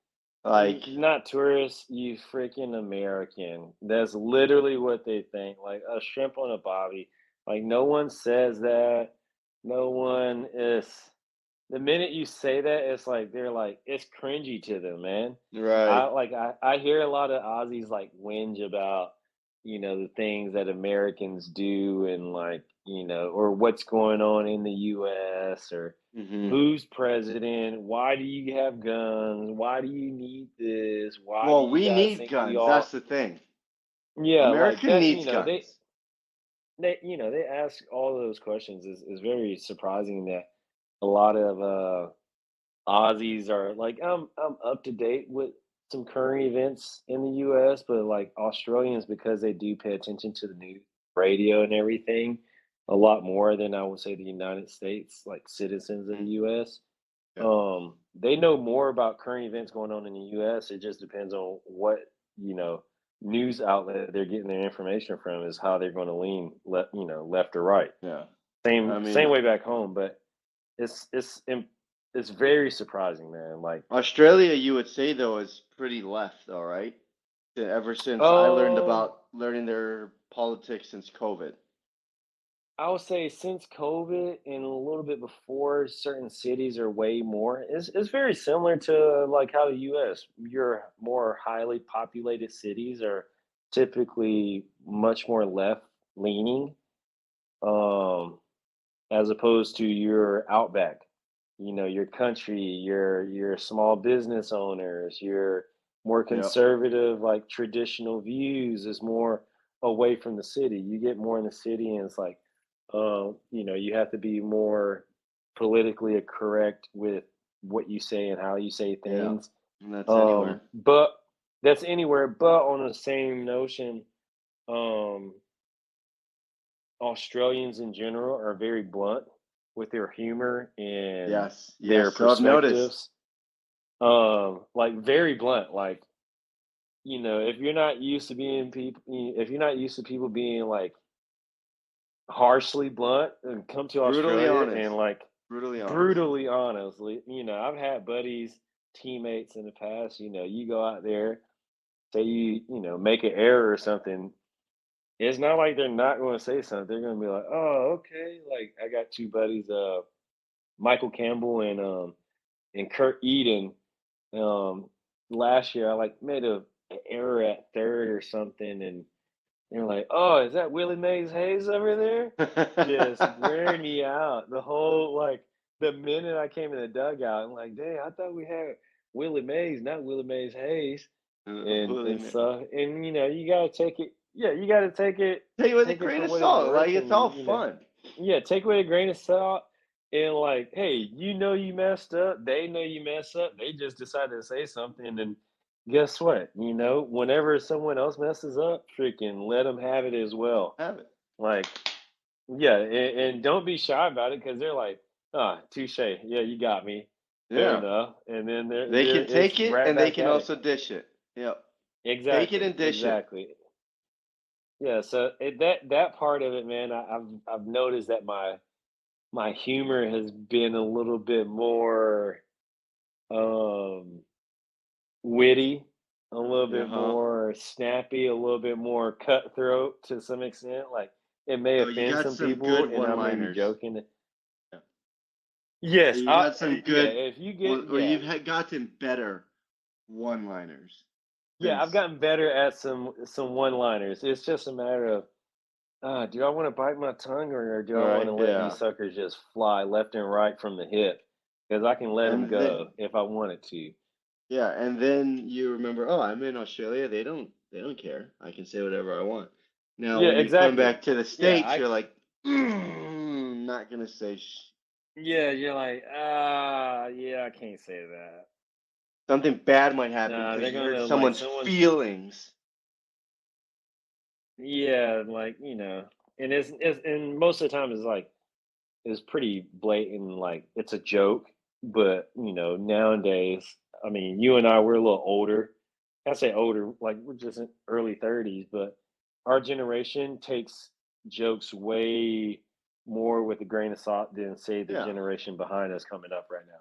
Like, not tourists, you freaking American. That's literally what they think. Like a shrimp on a bobby. Like no one says that. No one is. The minute you say that, it's like they're like it's cringy to them, man. right. I hear a lot of Aussies like whinge about the things that Americans do and like or what's going on in the U.S. or Hmm. who's president? Why do you have guns? Why do you need this? Why do Well, you we guys need think we guns. That's all? the thing. Yeah, like America that. needs guns. They ask all of those questions is very surprising that a lot of Aussies are like I'm up to date with some current events in the US, but like Australians because they do pay attention to the news, radio and everything a lot more than I would say the United States, like citizens of the Mhm. US. Yeah. They know more about current events going on in the US. It just depends on what, you know, news outlet they're getting their information from is how they're going to lean left or right. Yeah. I Same mean, way back home, but it's very surprising, man. Like, Australia, you would say though, is pretty left, all right? Ever since I learned um, about learning their politics since COVID. I would say since COVID and a little bit before, certain cities are way more. It's very similar to like how the U.S. Your more highly populated cities are typically much more left leaning, um, as opposed to your outback. Your country, your small business owners, your more Yeah. conservative, like traditional views is more away from the city. You get more in the city, and it's like, you have to be more politically correct with what you say and how you say Yeah. things. And that's anywhere. But that's anywhere. But on the same notion, um, Australians in general are very blunt with their humor and Yes. their Yes. So I've noticed. perspectives. Like very blunt. Like, if you're not used to people being like harshly blunt and come to Brutally Australia and honest. like Brutally honest. brutally honestly, I've had buddies, teammates in the past, you go out there, say make an error or something. It's not like they're not going to say something. They're going to be like, "Oh, okay." Like I got two buddies, Michael Campbell and Kurt Eden. Um, Last year I like made an error at third or something, and they're like, "Oh, is that Willie Mays Hayes over there?" Just wearing me out. The whole like the minute I came in the dugout, I'm like, "Dang, I thought we had Willie Mays, not Willie Mays Hayes." Bully And man. stuff. And you gotta take it. Yeah, you gotta Take it with a take it grain for of what it's salt. Like worth. it's all And fun. yeah, take it with a grain of salt. And like, hey, you messed up. They know you messed up. They just decided to say something. And guess what? Whenever someone else messes up, freaking let them have it as well. Have it. Like, yeah, and don't be shy about it because they're like, ah, touche. Yeah, you got me. Fair Yeah. enough. And then They can it's take it right and they back can at it. also dish it. Yep. Take it Exactly, and dish it. exactly. Yeah, so that part of it, man, I've noticed that my humor has been a little bit more um witty, a little bit Uh-huh. more snappy, a little bit more cutthroat to some extent. Like it may So you offend got some some people, good and I may be one-liners. joking. Yeah. Yes, You got some yeah. good, If you get or yeah, you've gotten better one-liners yeah, I've since. gotten better at some one-liners. It's just a matter of do I want to bite my tongue or do I want Right. to let these Yeah. suckers just fly left and right from the hip? Because I can let them And then, go if I wanted to. yeah, and then you remember, oh, I'm in Australia. They don't care. I can say whatever I want. Now, Yeah, when you come exactly. back to the Yeah, States, you're like, not gonna say yeah, you're like, yeah, I can't say that. something bad might happen Nah, because they're you hurt gonna like someone's someone's, feelings. yeah, like, and and most of the time it's pretty blatant, like it's a joke. But, nowadays, I mean, you and I, we're a little older. I say older, like we're just in early 30s, but our generation takes jokes way more with a grain of salt than say the Yeah. generation behind us coming up right now.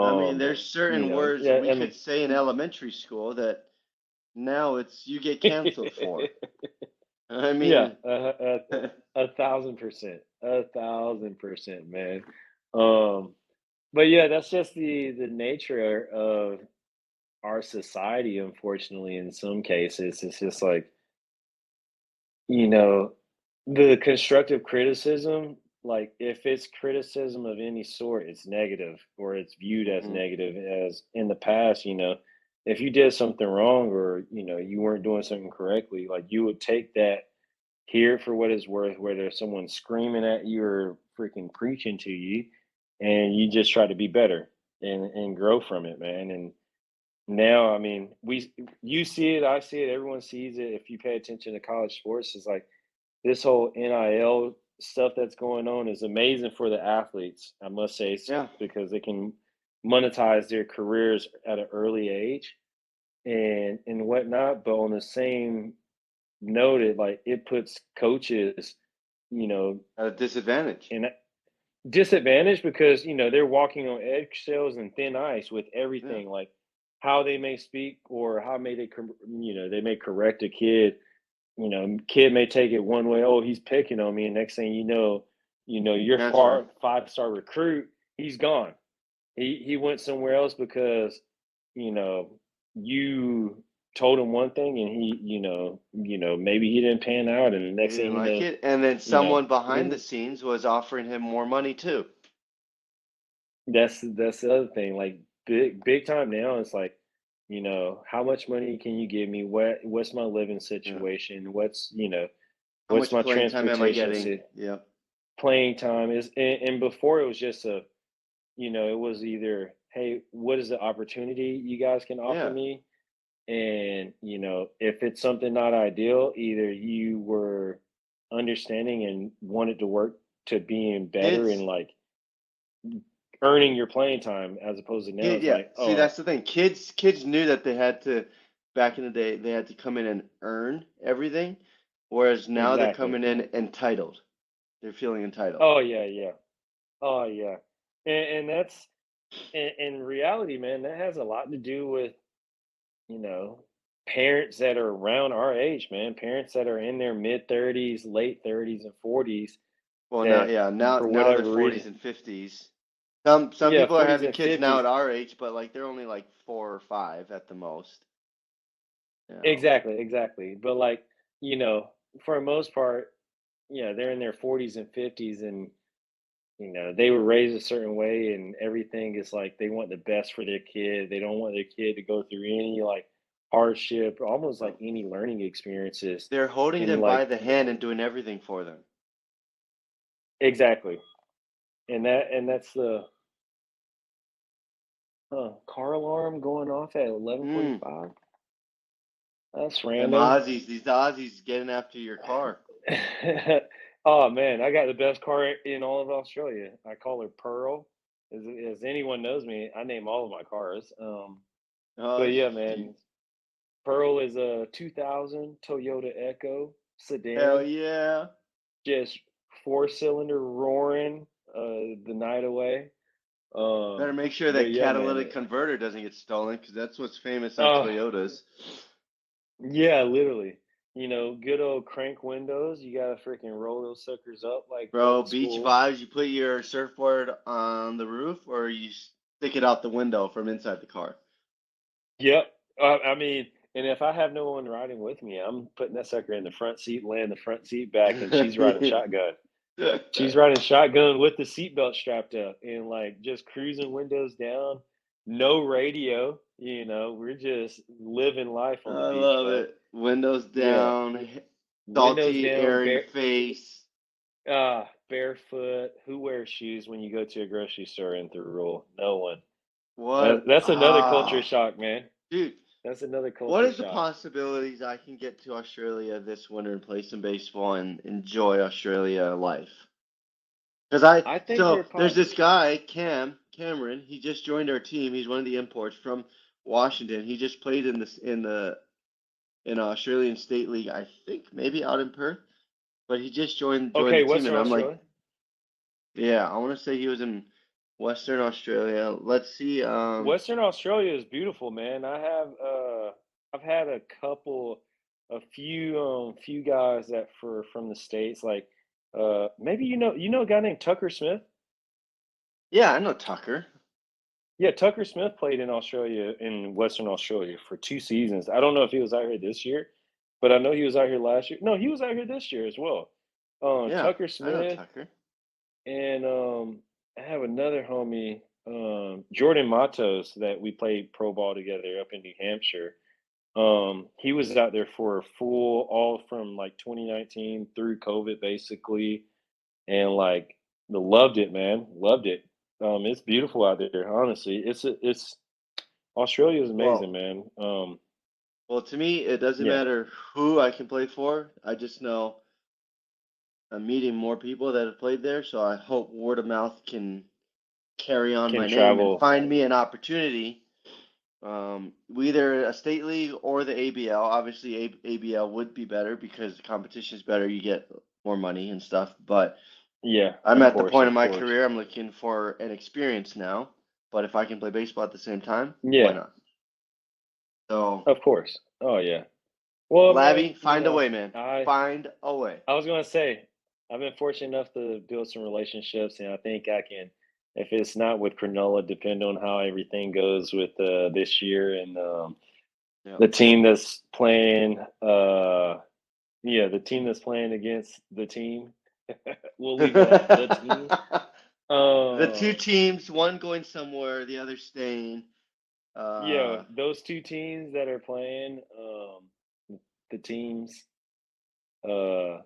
I mean, there's certain words that Yeah, we could say in elementary school that now you get canceled for. I yeah, mean, 1,000%, 1,000%, man. Um, but yeah, that's just the nature of our society. Unfortunately, in some cases, it's just like you know, the constructive criticism, like if it's criticism of any sort, it's negative or it's viewed as mhm, negative. As in the past, if you did something wrong or you weren't doing something correctly, like you would take that, hear it for what it's worth, whether someone's screaming at you or freaking preaching to you, and you just try to be better and grow from it, man. And now, I mean, you see it, I see it, everyone sees it. If you pay attention to college sports, it's like this whole NIL stuff that's going on is amazing for the athletes, I must say, yeah, because they can monetize their careers at an early age and whatnot. But on the same note, it puts coaches, you know, at a disadvantage. in a disadvantage because they're walking on eggshells and thin ice with Yeah, everything, like how they may speak or how may they may correct a kid. Kid may take it one way. Oh, he's picking on me, and next thing your that's right. 5-star recruit, he's gone. He went somewhere else because you know you told him one thing, and maybe he didn't pan out, and the He next didn't thing like it, and then someone behind the then scenes was offering him more money too. that's the other thing. Like big time now, it's like how much money can you give me? What's my living Yeah. situation? How What's much my playing time am I transportation? getting? Yep. Playing time is, and before it was just it was either, hey, what is the opportunity you guys can offer Yeah. me? And if it's something not ideal, either you were understanding and wanted to work to being better and Kids, like earning your playing time, as opposed to now it's yeah. like, See, oh, that's the thing. Kids knew that they had to, back in the day, they had to come in and earn everything, whereas now they're exactly. coming in entitled. They're feeling entitled. Oh yeah, yeah. Oh yeah. And that's in reality, man, that has a lot to do with you know, parents that are around our age, man, parents that are in their mid 30s, late 30s and 40s Well, now, that yeah, now for now they're whatever 40s reason, and 50s. Some yeah, people are 40s having and kids now 50s. at our age, but like they're only like 4 or 5 at the most. You know. Exactly, exactly. But like, you know, for the most part, yeah, they're in their 40s and 50s and they were raised a certain way and everything is like they want the best for their kid. They don't want their kid to go through any like hardship, almost like Well, any learning experiences. they're holding And them by like the hand and doing everything for them. exactly. And that's the car alarm going off at Mm. 11:45. That's Them random. Aussies, these Aussies getting after your car. Oh man, I got the best car in all of Australia. I call her Pearl. As anyone knows me, I name all of my cars. But Oh, yeah, shoot. man, Pearl is a 2000 Toyota Echo Hell sedan, yeah. just four-cylinder roaring the night away. Better make sure But that yeah, man. catalytic converter doesn't get stolen because that's what's famous on Oh, Toyotas. yeah, literally. Good old crank windows. You gotta freaking roll those suckers up like Bro, old beach school. vibes, you put your surfboard on the roof or you stick it out the window from inside the car. Yep. I mean, and if I have no one riding with me, I'm putting that sucker in the front seat, laying the front seat back, and she's riding shotgun. She's riding shotgun with the seatbelt strapped up and like just cruising windows down, no radio. We're just living life on the I beach, love bro. it. Windows Yeah. down, Windows salty down, air in your face. barefoot. Who wears shoes when you go to a grocery store in the rural? No one. What? That's another culture Ah, shock, man. dude. That's another What culture is the shock. possibilities I can get to Australia this winter and play some baseball and enjoy Australia life? Because I think so they're there's pot. this guy, Cameron. He just joined our team. He's one of the imports from Washington. He just played in this in the Australian State League, I think maybe out in Perth. but he just joined Okay, the team, Western and I'm like, Australia. yeah, I want to say he was in Western Australia. Let's see. Western Australia is beautiful, man. I've had a few guys that for from the States, like maybe you know a guy named Tucker Smith? Yeah, I know Tucker. Yeah, Tucker Smith played in Australia in Western Australia for 2 seasons. I don't know if he was out here this year, but I know he was out here last year. No, he was out here this year as well. Yeah, Tucker I know Smith Tucker. and I have another homie, Jordan Matos, that we played pro ball together up in New Hampshire. He was out there for a full all from like 2019 through COVID basically, and like loved it, man. Loved it. It's beautiful out there. Honestly, it's Australia is amazing, Well, man. well, to me, it doesn't Yeah, matter who I can play for. I just know I'm meeting more people that have played there, so I hope word of mouth can carry on can my name and travel. find me an opportunity. Either a state league or the ABL. Obviously, ABL would be better because the competition is better. You get more money and stuff. But Yeah, I'm of at the course, point in of my course. career, I'm looking for an experience now. But if I can play baseball at the same time, why Yeah, not? So, of course. Oh yeah. Well, man, Labby, find a way, man. I Find a way. I was gonna say, I've been fortunate enough to build some relationships, and I think I can, if it's not with Cronulla, depend on how everything goes with this year and Yeah. the team that's playing. Yeah, the team that's playing against the team. We'll leave it at the team. The two Um, teams, one going somewhere, the other staying. yeah, Uh, those two teams that are playing, the teams. uh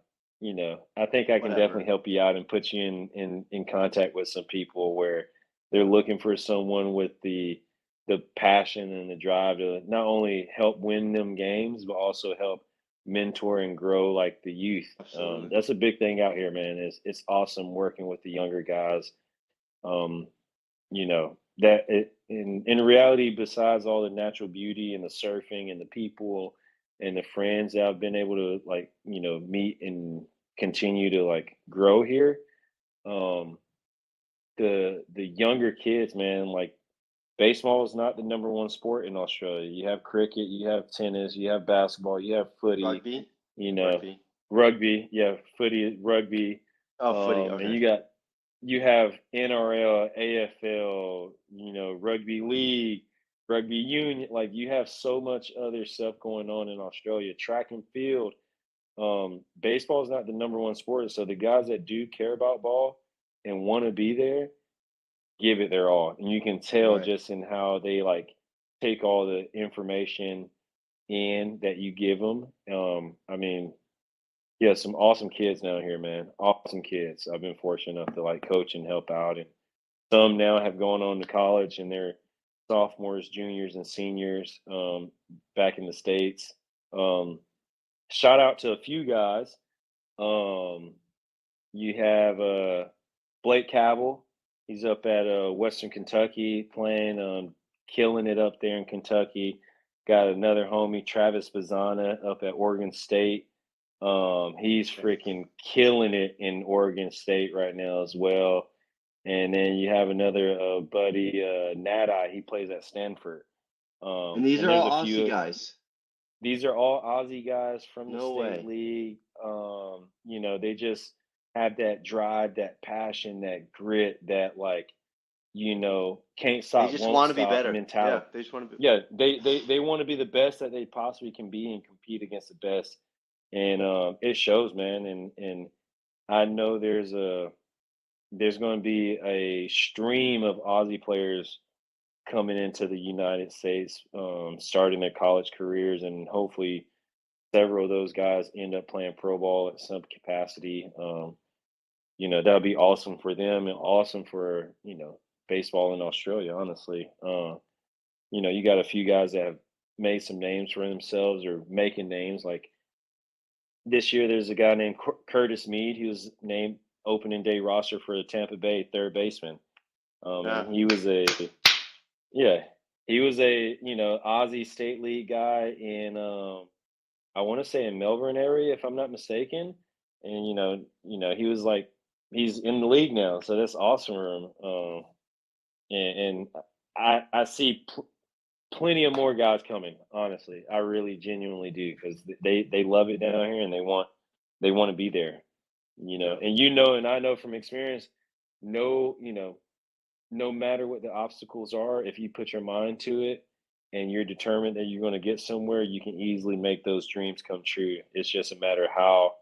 I think I can definitely whatever. help you out and put you in contact with some people where they're looking for someone with the passion and the drive to not only help win them games but also help mentor and grow like the youth. Absolutely. That's a big thing out here, man. It's awesome working with the younger guys. um that it in reality, besides all the natural beauty and the surfing and the people and the friends that I've been able to like meet and continue to like grow here, um the younger kids, man, like baseball is not the number one sport in Australia. You have cricket, you have tennis, you have basketball, you have footy, Rugby? you know, Rugby. rugby, yeah, footy, rugby, Oh, footy. and Okay. you have NRL, AFL, rugby league, rugby union. Like you have so much other stuff going on in Australia. Track and field. Baseball is not the number one sport, so the guys that do care about ball and want to be there give it their all, and you can tell Right. just in how they like take all the information in that you give them. I mean, yeah, some awesome kids down here, man. Awesome kids. I've been fortunate enough to like coach and help out, and some now have gone on to college and they're sophomores, juniors, and seniors back in the States. Um, Shout out to a few guys. Um, you have Blake Cabell. He's up at Western Kentucky playing, killing it up there in Kentucky. Got another homie, Travis Bazana, up at Oregon State. He's Nice. freaking killing it in Oregon State right now as well. And then you have another buddy, Nadi. He plays at Stanford. And these And are there's a all Aussie few. guys. These are all Aussie guys from the No state way. league. They just have that drive, that passion, that grit, that like, can't They stop, just won't want to be stop better. Yeah, mentality. they just want to be. Yeah, they want to be the best that they possibly can be and compete against the best. And it shows, man. And I know there's going to be a stream of Aussie players coming into the United States, starting their college careers, and hopefully several of those guys end up playing pro ball at some capacity. That would be awesome for them and awesome for baseball in Australia. Honestly, you got a few guys that have made some names for themselves or making names. Like this year, there's a guy named Curtis Mead. He was named opening day roster for the Tampa Bay third baseman. Yeah. And he was yeah, he was a Aussie State League guy in I want to say in Melbourne area, if I'm not mistaken. and he was like, he's in the league now, so that's awesome for him. And I see plenty of more guys coming. Honestly, I really genuinely do, because they love it down here, and they want to be there. Yeah. And I know from experience, no, no matter what the obstacles are, if you put your mind to it and you're determined that you're going to get somewhere, you can easily make those dreams come true. It's just a matter of how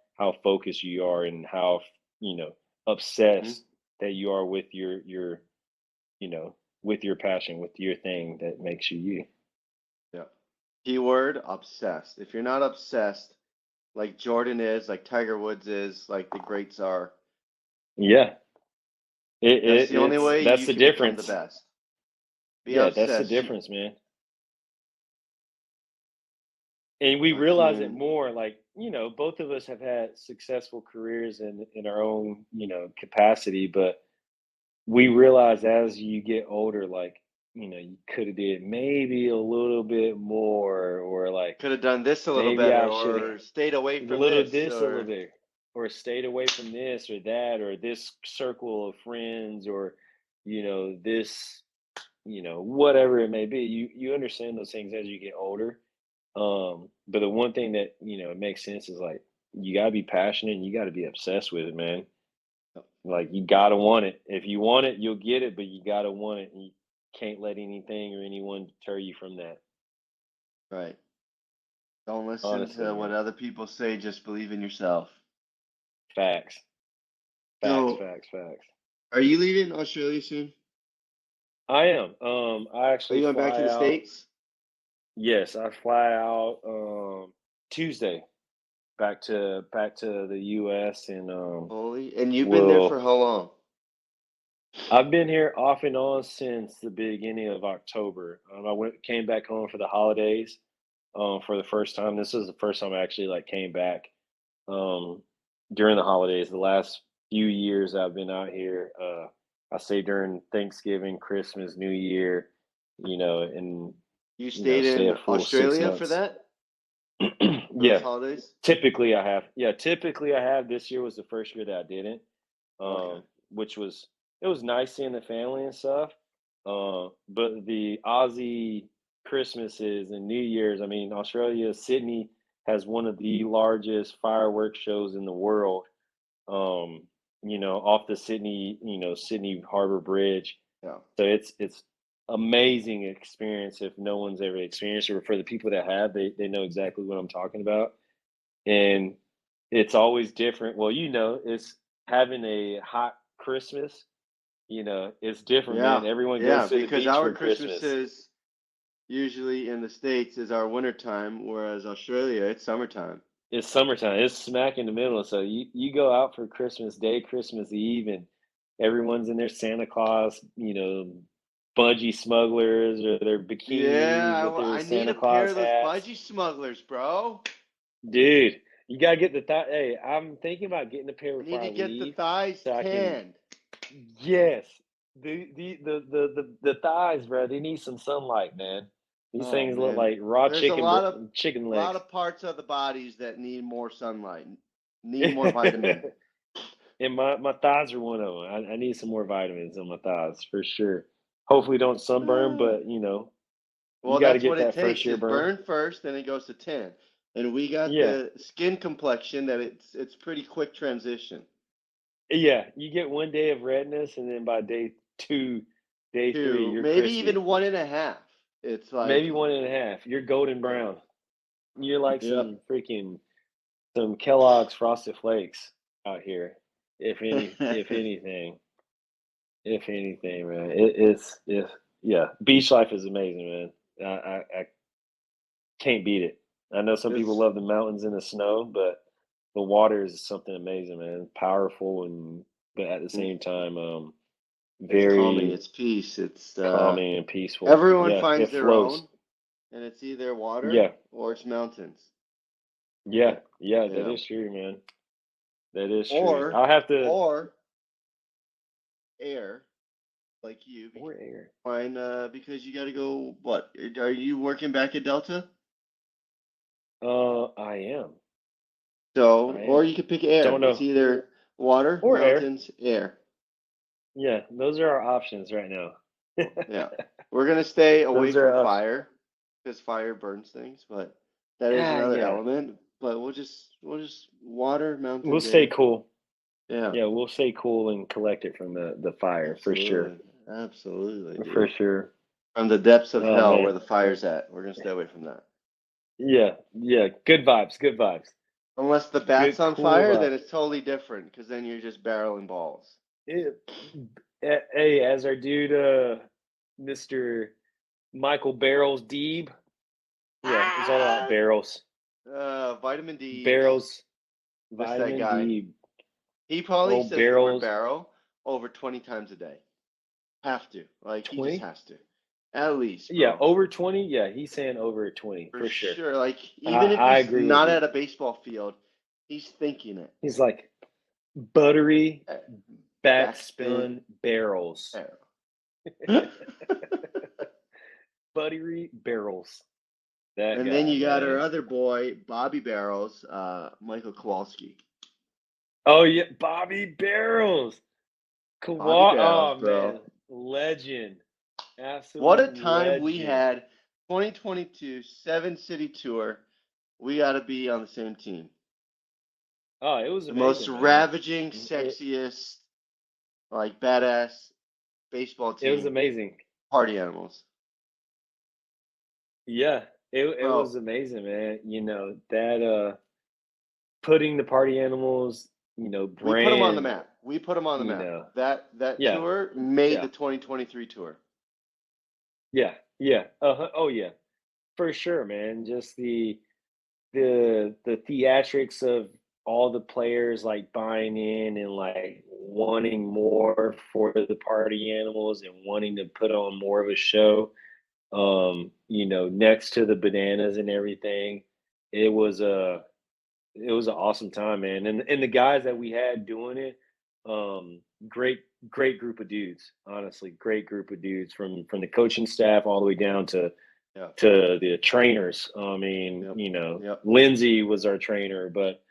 focused you are, and how Mhm. obsessed that you are with your you know with your passion, with your thing that makes you you. Yeah. Keyword obsessed. If you're not obsessed, like Jordan is, like Tiger Woods is, like the greats are, Yeah, that's the only way that's you the can become the difference. best. Be Yeah, that's the obsessed. difference, man. And we realize it Fucking more, like, both of us have had successful careers in our own, capacity, but we realize as you get older, like, you could have did maybe a little bit more, or like could have done this a little maybe better, I should have or stayed away a from little this, this a little or bit, or stayed away from this or that, or this circle of friends, or this, whatever it may be. You understand those things as you get older. But the one thing that it makes sense is, like, you gotta be passionate and you gotta be obsessed with it, man. Like, you gotta want it. If you want it, you'll get it, but you gotta want it, and you can't let anything or anyone deter you from that. right. Don't listen Honestly, to what man. other people say, just believe in yourself. Facts. Facts, So, facts, facts. are you leaving Australia soon? I am. I Are you actually going back to fly the out. States? Yes, I fly out Tuesday, back to the US, and Holy, and you've been there for will how long? I've been here off and on since the beginning of October. Came back home for the holidays, for the first time. This is the first time I actually, like, came back um, during the holidays. The last few years I've been out here, I stayed during Thanksgiving, Christmas, New Year, and You stayed stay a in full six Australia for months. that, for those Yeah, holidays? typically I have. Yeah, typically I have. This year was the first year that I didn't, Okay. which was it was nice seeing the family and stuff. But the Aussie Christmases and New Year's, I mean, Australia, Sydney has one of the largest fireworks shows in the world. Um, off the Sydney Harbor Bridge. Yeah. So it's amazing experience if no one's ever experienced it, or for the people that have, they know exactly what I'm talking about. And it's always different. Well, it's having a hot Christmas, it's different, man. Yeah. Everyone Yeah. goes to the Because beach our for Christmas. Christmases usually in the States is our winter time, whereas Australia, it's summertime. It's summertime. It's smack in the middle. So you go out for Christmas Day, Christmas Eve, and everyone's in their Santa Claus, budgie smugglers, or their bikinis Yeah, with their I need a Santa pair Claus of those hats. budgie smugglers, bro. Dude, you gotta get the thigh. Hey, I'm thinking about getting a pair I before need I to get the leave, thighs so I can. tanned. Yes, the thighs, bro. They need some sunlight, man. These Oh things look man, like raw there's chicken a lot legs. of parts of the bodies that need more sunlight, need more vitamin. And my thighs are one of them. I need some more vitamins on my thighs for sure. Hopefully, don't sunburn, but you Well, got to that's get what it that first takes year is burn. burn first, then it goes to tan. And we got Yeah, the skin complexion that it's pretty quick transition. yeah. You get one day of redness, and then by day two, day three, Two, you're maybe crispy. even 1.5. It's Maybe like, 1.5. You're golden yeah, brown. You're like yep. some Kellogg's Frosted Flakes out here. If anything, man, yeah. Beach life is amazing, man. I can't beat it. I know some people It's love the mountains and the snow, but the water is something amazing, man. Powerful, and but at the same time, it's calming, very it's peace, it's calming and peaceful. everyone Yeah, finds it their flows. own, and it's either water Yeah, or it's mountains. yeah, yeah. You That know, is true, man. That is true. or I'll have to. or air like you Or air. find because you got to go. What are you working back at Delta? I am. So, I or am. you could pick air. Don't It's know. either water, Or air. mountains, air. Yeah, those are our options right now. Yeah. We're gonna stay away Those are from options. fire because fire burns things, but that is another Yeah. element. But we'll just water, We'll mountains, stay air. cool. Yeah. Yeah, we'll stay cool and collected from the fire for sure. Absolutely, For dude. sure. From the depths of Oh hell where man. the fire's at. We're gonna stay away from that. Yeah, good vibes, good vibes. Unless the bat's Good on cool fire, then vibes. it's totally different because then you're just barreling balls. Hey, as our dude Mr. Michael Barrels Deeb. Yeah, it's all about barrels. Vitamin D. Barrels, Miss that vitamin guy. D. He probably Oh, says the word barrels. barrel over 20 times a day. Have to. Like, he just 20? has to. At least, Yeah, bro. over 20. Yeah, he's saying over 20 For for sure. sure. Like, even if I he's agree with not you. at a baseball field, he's thinking it. He's like buttery Backspin backspin barrels. barrel. Buttery barrels. That And guy, then you got man. our other boy, Bobby Barrels, Michael Kowalski. Oh yeah, Bobby Barrels. Bobby Barrels, Oh bro. man, legend. Absolute What a time we legend. had. 2022 7-city tour. We got to be on the same team. Oh, it was The most amazing, man. ravaging, sexiest, like badass baseball It was team. amazing. Party animals. Yeah, it Bro, was amazing, man. You know, that putting the party animals, we put them on the brand, map. We put them on the you map. know. That Yeah, tour made yeah, the 2023 tour. yeah, yeah. Oh yeah, for sure, man. Just the theatrics of all the players like buying in and like wanting more for the party animals and wanting to put on more of a show. Next to the bananas and everything, it was a it was an awesome time, man. And the guys that we had doing it, um, great great group of dudes. Honestly, great group of dudes from the coaching staff all the way down Yeah. to the trainers. I mean, Yep. Lindsay was our trainer, but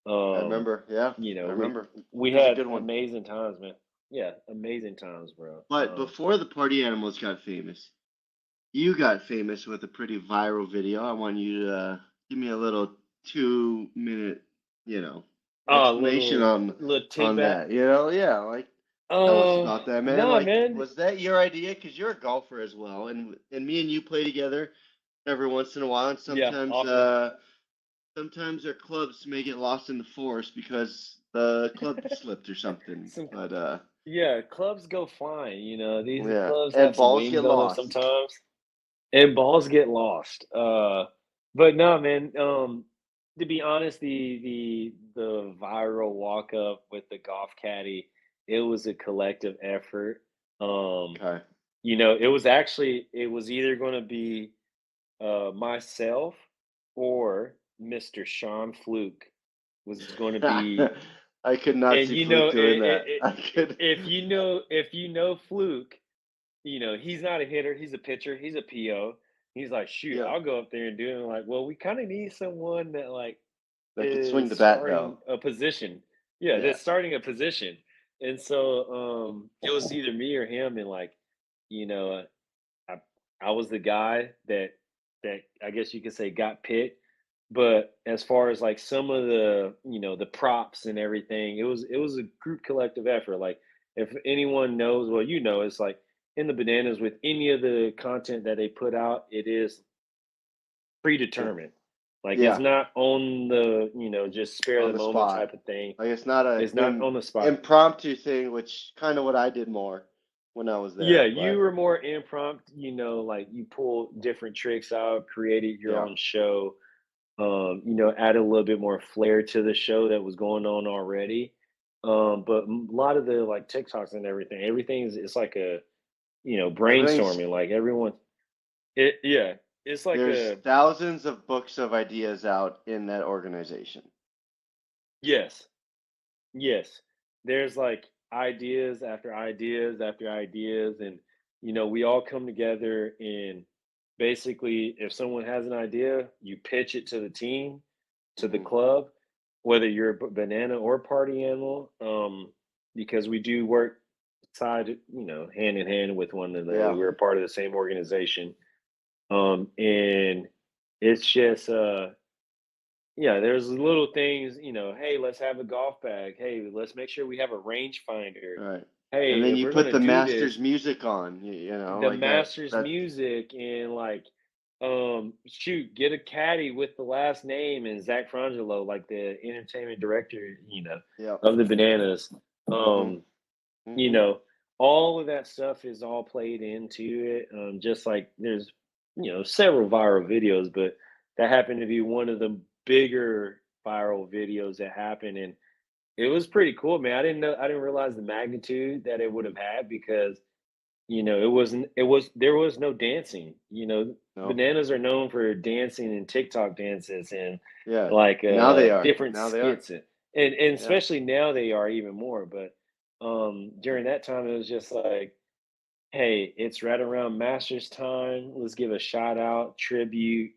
I remember. Yeah. I we remember. we It was a had good one. amazing times, man. Yeah, amazing times, bro. But before the party animals got famous, you got famous with a pretty viral video. I want you to give me a little 2-minute, explanation little take on back. that. Yeah, like tell us about that, man. No, Like, man. was that your idea? Because you're a golfer as well, and me and you play together every once in a while, and Yeah, sometimes often. sometimes our clubs may get lost in the forest because the club slipped or something. Some But Yeah, clubs go flying. These yeah, clubs and have some balls get wings on them lost. sometimes, and balls get lost. But no, man. To be honest, the viral walk up with the golf caddy, it was a collective effort. Um, Okay. it was either going to be myself or Mr. Sean Fluke was going to be. I could not And see Fluke doing that. I could. if you know Fluke, he's not a hitter, he's a pitcher, he's a PO. He's like, shoot, Yeah, I'll go up there and do it. I'm like, well, we kind of need someone that like that could swing is the bat starting though. a position. Yeah, Yeah. that's starting a position. And so it was either me or him, and like, you know, I I was the guy that I guess you could say got picked. But as far as like some of the props and everything, it was a group collective effort. Like if anyone knows, well, it's like in the bananas with any of the content that they put out, it is predetermined. Like it's Yeah, not on the, just spare on the the moment spot. type of thing. Like it's not a It's not on the spot. impromptu thing, which kind of what I did more when I was Yeah, there. you But were more impromptu, like you pull different tricks out, created your yeah, own show, added a little bit more flair to the show that was going on already. But a lot of the like TikToks and everything is it's like a everything's brainstorming. Like everyone, yeah, it's like there's a thousands of books of ideas out in that organization. yes, yes. There's like ideas after ideas after ideas, and we all come together and basically, if someone has an idea, you pitch it to the team, to the Hmm. club, whether you're a banana or party animal, because we do work hand in hand with one another. Yeah. We're a part of the same organization. And it's just, yeah, there's little things, hey, let's have a golf bag. Hey, let's make sure we have a range finder. Right. And Hey, then if you we're put gonna the do Masters this, music on, you know, the like that. master's That music and like shoot, get a caddy with the last name and Zach Frangelo, like the entertainment director, Yep. of the Bananas. Mhm. Um, you Mhm. know, all of that stuff is all played into it. Just like there's, several viral videos, but that happened to be one of the bigger viral videos that happened. And it was pretty cool, man. I didn't realize the magnitude that it would have had because there was no dancing. No. Bananas are known for dancing and TikTok dances and Yeah. like Now they are. different Now they are. skits and Yeah. especially now they are even more. But during that time it was just like, hey, it's right around Masters time. Let's give a shout out, tribute.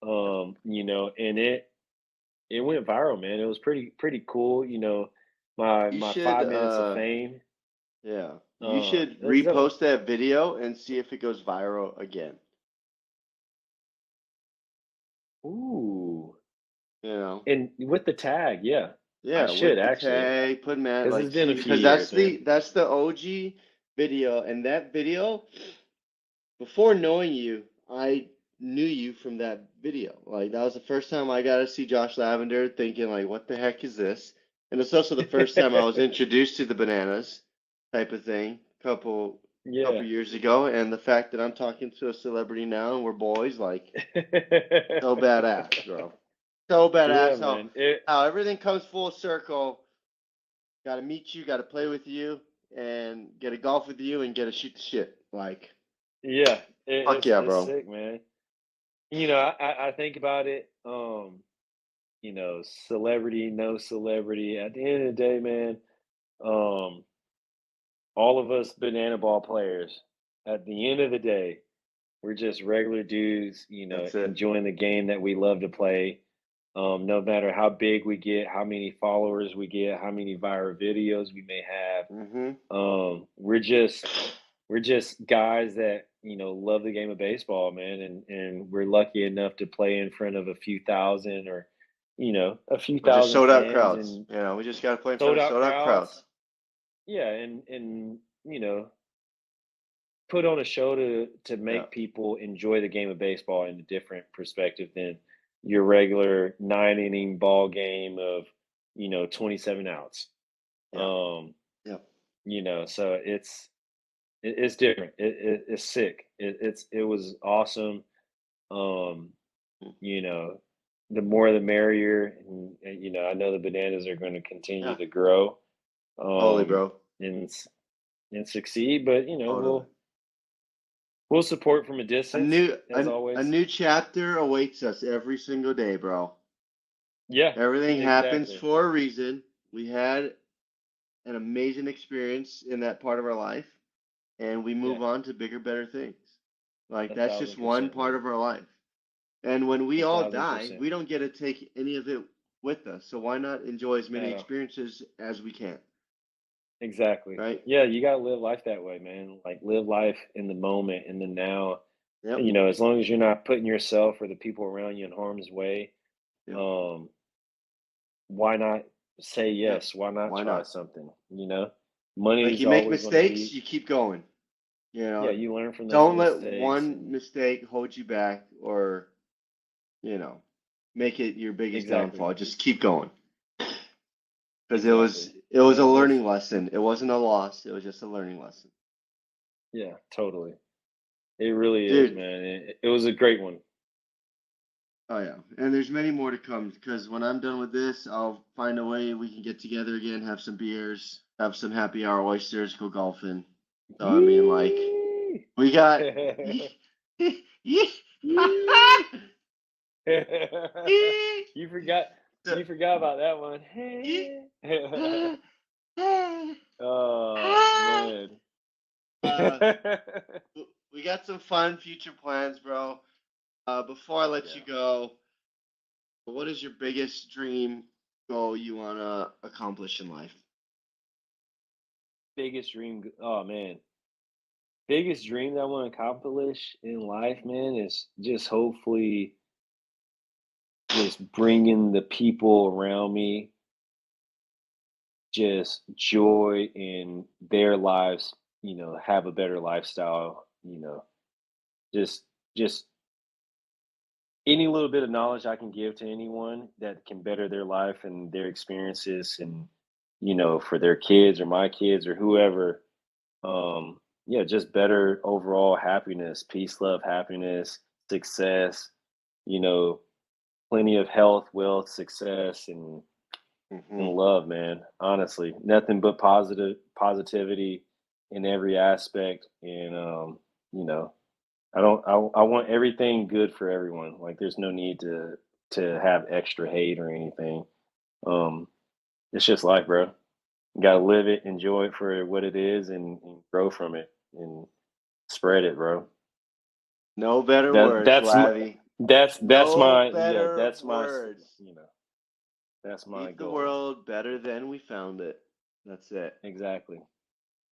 And it went viral, man. It was pretty cool. You My should 5 minutes of fame. yeah. You should It was dope. repost that video and see if it goes viral again. Ooh. You know. And with the tag, yeah. I Yeah, should with the actually, tag, put Matt because like it's been see a few because years, man. that's the OG video, and that video before knowing you, I knew you from that video. Like that was the first time I got to see Josh Lavender, thinking like, what the heck is this? And it's also the first time I was introduced to the Bananas type of thing, couple Yeah. years ago, and the fact that I'm talking to a celebrity now and we're boys, like so badass, bro. So Yeah, badass man. how everything comes full circle. Got to meet you, got to play with you, and get to golf with you, and get to shoot the shit. Like, Yeah, fuck yeah, it's bro. sick, man. I think about it, celebrity, no celebrity. At the end of the day, man, um, all of us banana ball players, at the end of the day, we're just regular dudes, That's it. enjoying the game that we love to play. No matter how big we get, how many followers we get, how many viral videos we may have, Mm-hmm. we're just guys that love the game of baseball, man, and we're lucky enough to play in front of a few thousand or a few Or just thousand sold out fans crowds. and You know, we just got to play in front sold of out sold out crowds. crowds. Yeah, and put on a show to Yeah. make people enjoy the game of baseball in a different perspective than your regular 9 inning ball game of 27 outs. Yeah. Um, Yeah. so it's different. It's sick. It was awesome. Um, you know, the more the merrier. And, I know the Bananas are going to continue Yeah. to grow Totally, um, bro. and and succeed. But Totally. we'll support from a A distance new as a always. new chapter awaits us every single day, bro. Yeah, Everything happens exactly. for a reason. We had an amazing experience in that part of our life, and we Yeah, move on to bigger, better things. Like a that's thousand just one percent, part man. of our life. And when we A all thousand die, percent we don't get to take any of it with us. So why not enjoy as many at all. experiences as we can, Exactly. right? Yeah, you gotta live life that way, man. Like live life in the moment, in the now. Yep. As long as you're not putting yourself or the people around you in harm's way, Yep. um, why not say Yep. yes? Why not Why try not? something? Money Like is you make always going to mistakes, be, you keep going. You yeah, know, you learn from those don't let mistakes one and mistake hold you back or, you know, make it your biggest exactly, downfall. Just keep going. Because exactly. it was a And learning lesson. It wasn't a loss. It was just a learning lesson. yeah, totally. It really is, Dude, man. It was a great one. oh yeah. And there's many more to come because when I'm done with this, I'll find a way we can get together again, have some beers, have some happy hour oysters, go golfing. So I mean like Yee! we got Yee! You forgot you forgot about that one. Oh man. uh, we got some fun future plans, bro. Before I let you Yeah. go, what is your biggest dream goal you want to accomplish in life? Biggest dream. Oh man, biggest dream that I want to accomplish in life, man, is just hopefully just bringing the people around me just joy in their lives. Have a better lifestyle. Just just any little bit of knowledge I can give to anyone that can better their life and their experiences, and for their kids or my kids or whoever. Yeah, just better overall happiness, peace, love, happiness, success, you know, plenty of health, wealth, success, and Hmm. love, man. Honestly, nothing but positivity in every aspect. And you know, I want everything good for everyone. Like there's no need to have extra hate or anything. Um, it's just life, bro. You gotta live it, enjoy it for what it is, and grow from it and spread it, bro. No better That words, that's my Lavi. that's No my yeah better that's my words. that's my Leave the goal. world better than we found it. That's it. Exactly,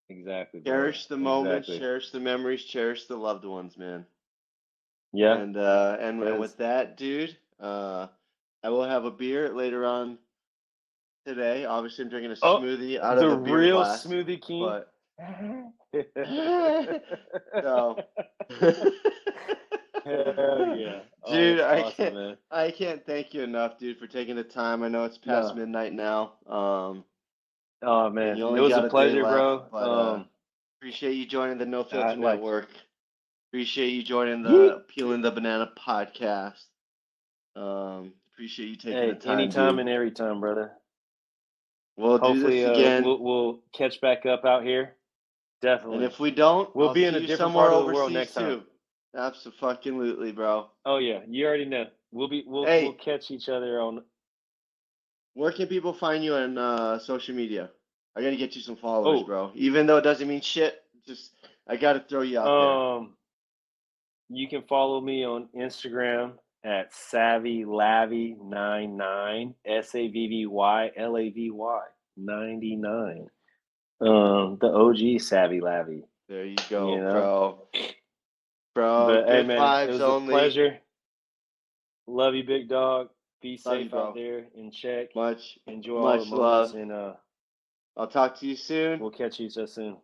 exactly, brother. Cherish the moments, Exactly. cherish the memories, cherish the loved ones, man. Yeah, And that's with that, dude, I will have a beer later on today. Obviously, I'm drinking a oh smoothie out the of a beer real glass, Smoothie King. but so, Hell yeah! Oh, dude, that's awesome, man. I can't thank you enough, dude, for taking the time. I know it's past No, midnight now, oh and man, you it only was a got a day pleasure, left, bro. but appreciate you joining the No I Filter like Network. Appreciate you joining yeet. the Peeling the Banana podcast. Appreciate you taking the Hey, time, anytime dude. and every time, brother. We'll do Hopefully, this again, we'll catch back up out here. and Definitely. if we don't, We'll I'll be in see a you different somewhere part of the world overseas next time. too. Absolutely, bro. Oh yeah, you already know. We'll Hey, catch each other on. where can people find you on social media? I gotta get you some followers, Oh, bro. Even though it doesn't mean shit, just I gotta throw you out there. you can follow me on Instagram at savvylavy99, SAVVYLAVY 99. The OG Savvy Lavy, There you you go, know. bro. Bro, But hey, good man, it vibes was a only. pleasure. Love you, big dog. Be Love you, safe out bro. there and check. Much, Enjoy all the much moments, love. and I'll talk to you soon. we'll catch each other soon.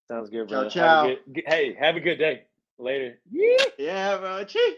Sounds good, Ciao, brother. Have a ciao. good. Hey, have a good day. Later. Yeah. Yeah, bro. Cheers.